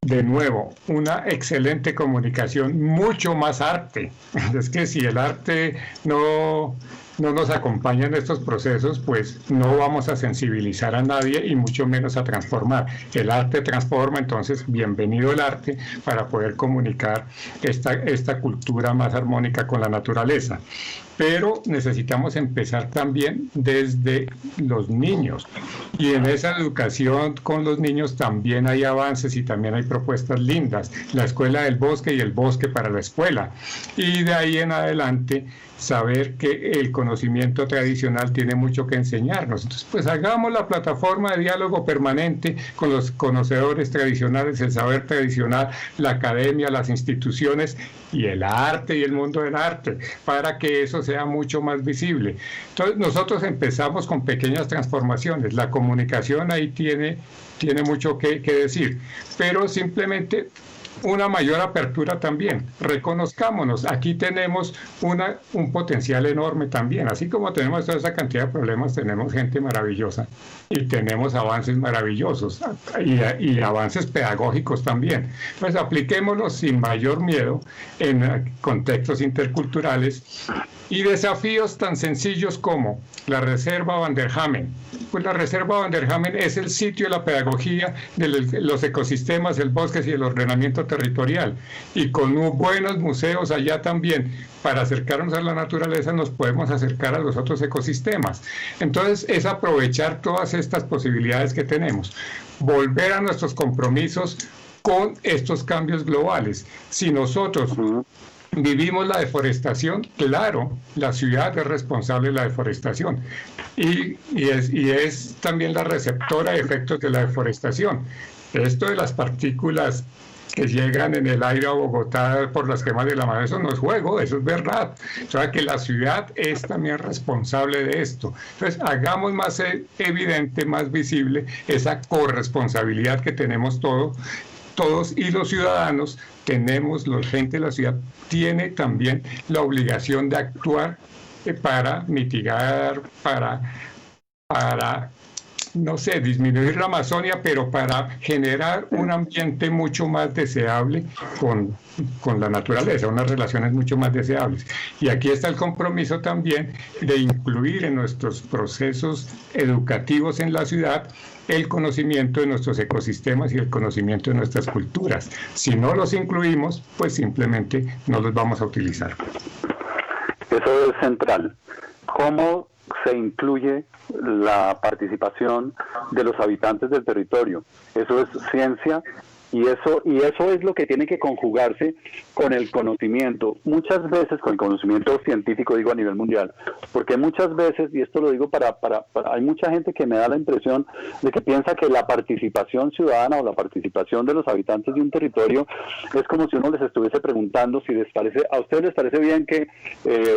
de nuevo, una excelente comunicación, mucho más arte. Es que si el arte no nos acompaña en estos procesos, pues no vamos a sensibilizar a nadie y mucho menos a transformar. El arte transforma, entonces bienvenido el arte para poder comunicar esta cultura más armónica con la naturaleza. Pero necesitamos empezar también desde los niños, y en esa educación con los niños también hay avances y también hay propuestas lindas. La escuela del bosque y el bosque para la escuela, y de ahí en adelante saber que el conocimiento tradicional tiene mucho que enseñarnos. Entonces, pues hagamos la plataforma de diálogo permanente con los conocedores tradicionales, el saber tradicional, la academia, las instituciones y el arte y el mundo del arte, para que eso sea mucho más visible. Entonces, nosotros empezamos con pequeñas transformaciones. La comunicación ahí tiene mucho que decir, pero simplemente una mayor apertura también. Reconozcámonos, aquí tenemos un potencial enorme también. Así como tenemos toda esa cantidad de problemas, tenemos gente maravillosa y tenemos avances maravillosos y avances pedagógicos también. Pues apliquémoslos sin mayor miedo en contextos interculturales y desafíos tan sencillos como la Reserva Van der Hamen. Pues la Reserva Van der Hamen es el sitio de la pedagogía de los ecosistemas, el bosque y el ordenamiento territorial. Y con buenos museos allá también, para acercarnos a la naturaleza, nos podemos acercar a los otros ecosistemas. Entonces, es aprovechar todas estas posibilidades que tenemos. Volver a nuestros compromisos con estos cambios globales. Si nosotros vivimos la deforestación, claro, la ciudad es responsable de la deforestación y es también la receptora de efectos de la deforestación. Esto de las partículas que llegan en el aire a Bogotá por las quemas de la madera, eso no es juego, eso es verdad. O sea que la ciudad es también responsable de esto. Entonces, hagamos más evidente, más visible esa corresponsabilidad que tenemos todos y los ciudadanos tenemos, la gente de la ciudad tiene también la obligación de actuar para mitigar, para no sé, disminuir la Amazonia, pero para generar un ambiente mucho más deseable con la naturaleza, unas relaciones mucho más deseables. Y aquí está el compromiso también de incluir en nuestros procesos educativos en la ciudad el conocimiento de nuestros ecosistemas y el conocimiento de nuestras culturas. Si no los incluimos, pues simplemente no los vamos a utilizar. Eso es central. ¿Cómo se incluye la participación de los habitantes del territorio? Eso es ciencia y eso es lo que tiene que conjugarse con el conocimiento, muchas veces con el conocimiento científico, digo a nivel mundial, porque muchas veces, y esto lo digo hay mucha gente que me da la impresión de que piensa que la participación ciudadana o la participación de los habitantes de un territorio es como si uno les estuviese preguntando si a ustedes les parece bien que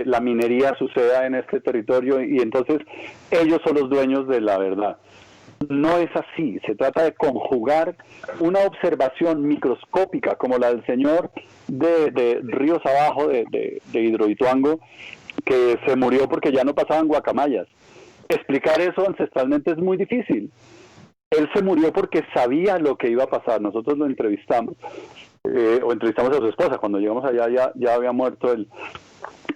la minería suceda en este territorio y entonces ellos son los dueños de la verdad. No es así, se trata de conjugar una observación microscópica como la del señor de ríos abajo de Hidroituango, que se murió porque ya no pasaban guacamayas. Explicar eso ancestralmente es muy difícil. Él se murió porque sabía lo que iba a pasar. Nosotros lo entrevistamos, o entrevistamos a su esposa. Cuando llegamos allá ya había muerto él.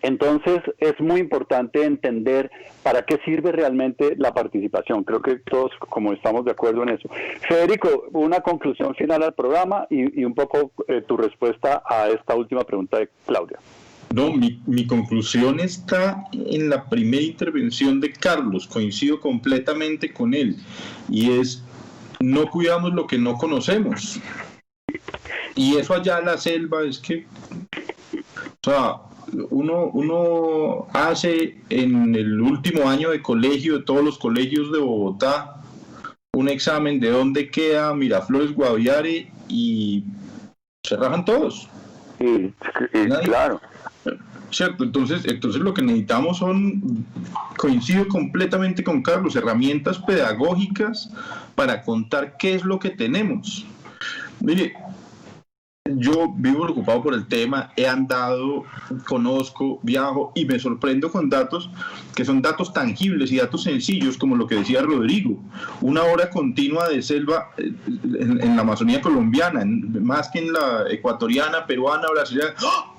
Entonces es muy importante entender para qué sirve realmente la participación. Creo que todos como estamos de acuerdo en eso. Federico, una conclusión final al programa y un poco tu respuesta a esta última pregunta de Claudia. No, mi conclusión está en la primera intervención de Carlos, coincido completamente con él, y es: no cuidamos lo que no conocemos. Y eso allá en la selva es que, o sea, uno hace en el último año de colegio, de todos los colegios de Bogotá, un examen de dónde queda Miraflores, Guaviare, y se rajan todos. Claro. Cierto, entonces lo que necesitamos son, coincido completamente con Carlos, herramientas pedagógicas para contar qué es lo que tenemos. Mire, yo vivo preocupado por el tema, he andado, conozco, viajo y me sorprendo con datos que son datos tangibles y datos sencillos, como lo que decía Rodrigo: 1 hora continua de selva en la Amazonía colombiana, más que en la ecuatoriana, peruana, brasileña. ¡Oh!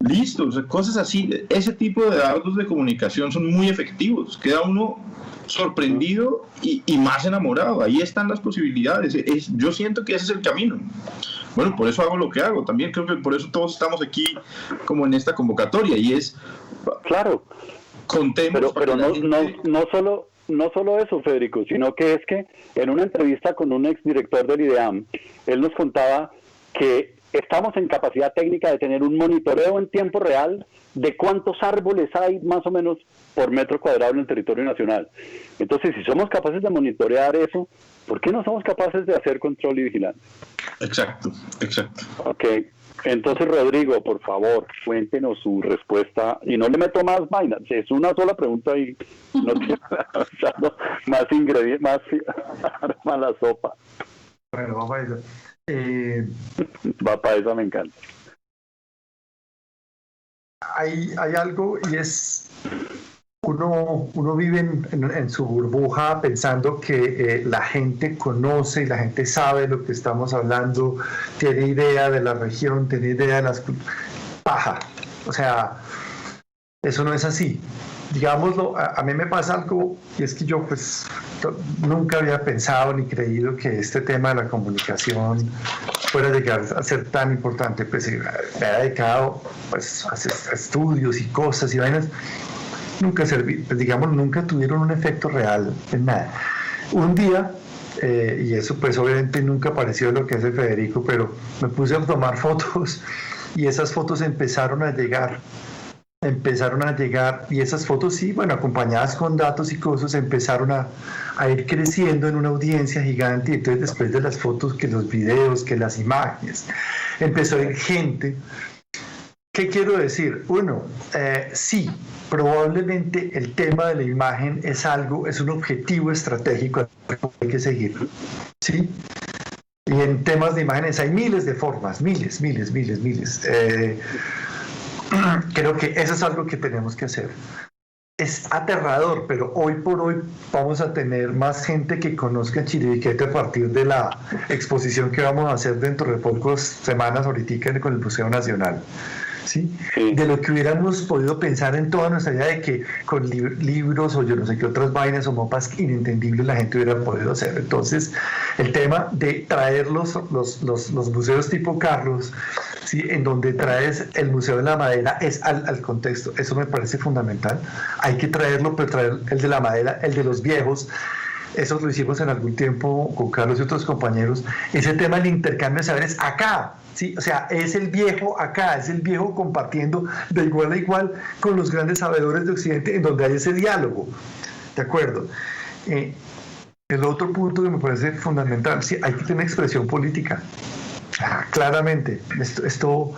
Listo, o sea, cosas así. Ese tipo de datos de comunicación son muy efectivos, queda uno sorprendido y más enamorado. Ahí están las posibilidades. Yo siento que ese es el camino. Bueno, por eso hago lo que hago. También creo que por eso todos estamos aquí como en esta convocatoria, y es, claro, contemos. Pero no solo eso, Federico, sino que es que en una entrevista con un exdirector del IDEAM, él nos contaba que estamos en capacidad técnica de tener un monitoreo en tiempo real de cuántos árboles hay más o menos por metro cuadrado en el territorio nacional. Entonces, si somos capaces de monitorear eso, ¿por qué no somos capaces de hacer control y vigilancia? Exacto. Ok, entonces Rodrigo, por favor, cuéntenos su respuesta y no le meto más vainas, es una sola pregunta y no tiene más ingredientes, más arma la sopa. Bueno, vamos a eso. Va para eso, me encanta. Hay algo, y es, uno vive en su burbuja pensando que la gente conoce y la gente sabe lo que estamos hablando, tiene idea de la región, tiene idea de las... Paja. O sea, eso no es así. Digámoslo, a mí me pasa algo, y es que yo pues nunca había pensado ni creído que este tema de la comunicación fuera a llegar a ser tan importante. Pues me he dedicado pues a estudios y cosas y vainas, nunca nunca tuvieron un efecto real en nada. Un día, y eso pues obviamente nunca pareció lo que hace Federico, pero me puse a tomar fotos y esas fotos empezaron a llegar, y esas fotos, sí, bueno, acompañadas con datos y cosas, empezaron a ir creciendo en una audiencia gigante. Y entonces, después de las fotos, que los videos, que las imágenes, empezó a ir gente. ¿Qué quiero decir? Uno, sí, probablemente el tema de la imagen es un objetivo estratégico que hay que seguir, ¿sí? Y en temas de imágenes hay miles de formas, miles. Creo que eso es algo que tenemos que hacer. es aterrador, pero hoy por hoy vamos a tener más gente que conozca Chiribiquete a partir de la exposición que vamos a hacer dentro de pocas semanas ahorita con el Museo Nacional. ¿Sí? Sí. De lo que hubiéramos podido pensar en toda nuestra vida de que con libros o yo no sé qué otras vainas o mapas inentendibles la gente hubiera podido hacer. Entonces, el tema de traer los museos tipo Carlos, ¿sí? En donde traes el Museo de la Madera es al contexto, eso me parece fundamental. Hay que traerlo, pero traer el de la madera, el de los viejos. Eso lo hicimos en algún tiempo con Carlos y otros compañeros. Ese tema del intercambio de saberes acá, ¿sí? O sea, es el viejo acá, es el viejo compartiendo de igual a igual con los grandes sabedores de Occidente, en donde hay ese diálogo. ¿De acuerdo? El otro punto que me parece fundamental, sí, hay que tener expresión política. Claramente, esto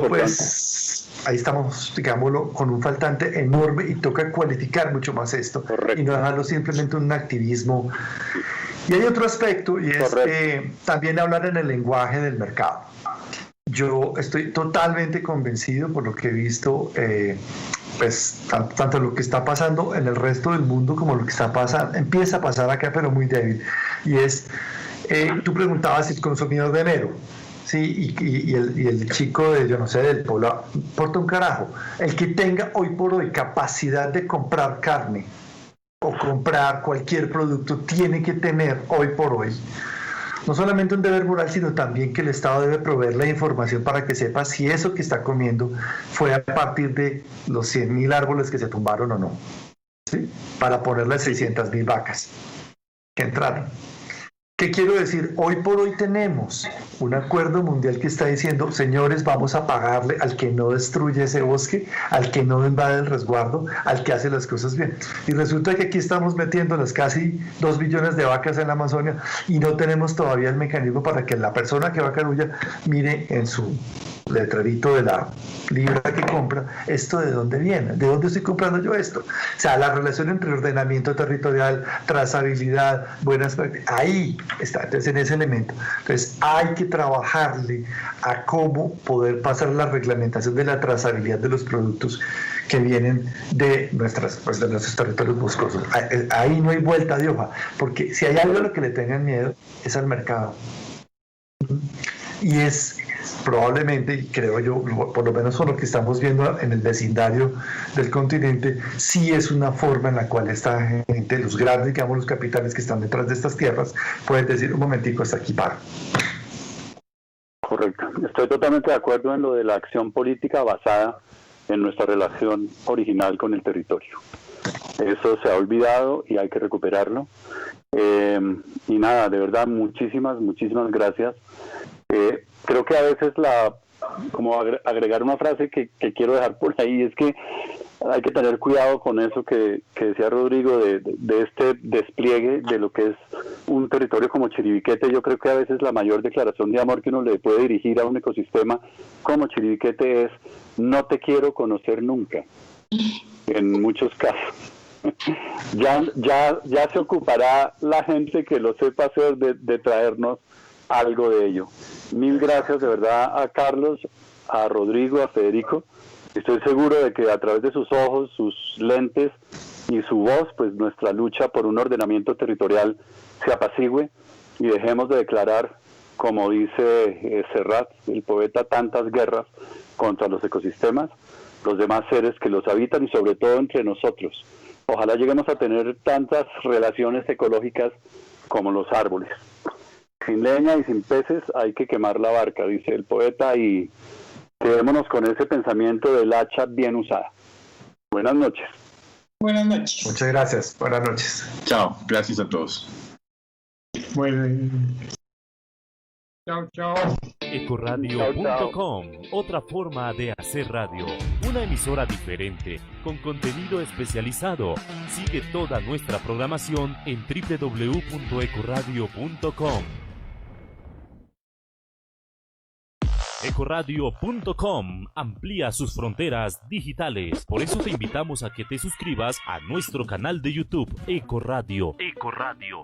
pues, ahí estamos, digámoslo, con un faltante enorme y toca cualificar mucho más esto. Correcto. Y no dejarlo simplemente un activismo. Y hay otro aspecto y es también hablar en el lenguaje del mercado. Yo estoy totalmente convencido por lo que he visto, pues tanto lo que está pasando en el resto del mundo como lo que empieza a pasar acá, pero muy débil. Y es, tú preguntabas si el consumidor de enero, sí, y el chico de, yo no sé, del pueblo, importa un carajo. El que tenga hoy por hoy capacidad de comprar carne o comprar cualquier producto tiene que tener hoy por hoy no solamente un deber moral, sino también que el Estado debe proveer la información para que sepa si eso que está comiendo fue a partir de los 100.000 árboles que se tumbaron o no, ¿sí? Para ponerle 600.000 vacas que entraron. ¿Qué quiero decir? Hoy por hoy tenemos un acuerdo mundial que está diciendo, señores, vamos a pagarle al que no destruye ese bosque, al que no invade el resguardo, al que hace las cosas bien. Y resulta que aquí estamos metiendo las casi 2 billones de vacas en la Amazonia y no tenemos todavía el mecanismo para que la persona que va a Carulla mire en su letrerito de la libra que compra, esto de dónde viene, de dónde estoy comprando yo esto. O sea, la relación entre ordenamiento territorial, trazabilidad, buenas prácticas, ahí está, entonces en ese elemento. Entonces hay que trabajarle a cómo poder pasar la reglamentación de la trazabilidad de los productos que vienen de nuestros territorios boscosos. Ahí no hay vuelta de hoja, porque si hay algo a lo que le tengan miedo es al mercado. Y es probablemente, y creo yo, por lo menos por lo que estamos viendo en el vecindario del continente, sí es una forma en la cual esta gente, los grandes, digamos, los capitales que están detrás de estas tierras, pueden decir, un momentico, hasta aquí para. Correcto. Estoy totalmente de acuerdo en lo de la acción política basada en nuestra relación original con el territorio. Eso se ha olvidado y hay que recuperarlo. Y nada, de verdad, muchísimas gracias. Creo que a veces como agregar una frase que quiero dejar por ahí, es que hay que tener cuidado con eso que decía Rodrigo de este despliegue de lo que es un territorio como Chiribiquete. Yo creo que a veces la mayor declaración de amor que uno le puede dirigir a un ecosistema como Chiribiquete es: no te quiero conocer nunca, en muchos casos. Ya se ocupará la gente que lo sepa hacer de traernos algo de ello. Mil gracias de verdad a Carlos, a Rodrigo, a Federico. Estoy seguro de que a través de sus ojos, sus lentes y su voz, pues nuestra lucha por un ordenamiento territorial se apacigüe y dejemos de declarar, como dice Serrat, el poeta, tantas guerras contra los ecosistemas, los demás seres que los habitan y sobre todo entre nosotros. Ojalá lleguemos a tener tantas relaciones ecológicas como los árboles. Sin leña y sin peces hay que quemar la barca, dice el poeta, y quedémonos con ese pensamiento del hacha bien usada. Buenas noches. Buenas noches. Muchas gracias. Buenas noches. Chao. Gracias a todos. Bueno. Chao, chao. Ecoradio.com, otra forma de hacer radio, una emisora diferente, con contenido especializado. Sigue toda nuestra programación en www.ecoradio.com. Ecoradio.com amplía sus fronteras digitales. Por eso te invitamos a que te suscribas a nuestro canal de YouTube Ecoradio,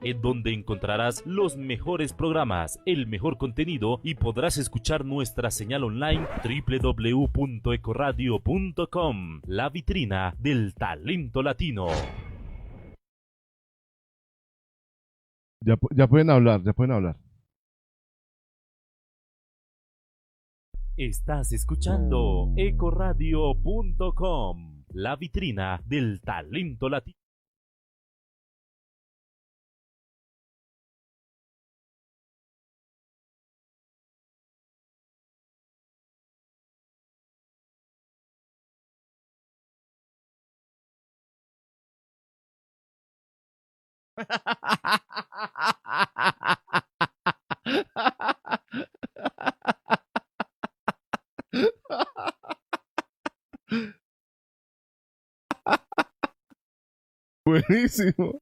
en donde encontrarás los mejores programas, el mejor contenido y podrás escuchar nuestra señal online www.ecoradio.com, la vitrina del talento latino. Ya pueden hablar, ya pueden hablar. Estás escuchando Ecoradio.com, la vitrina del talento latino. Buenísimo.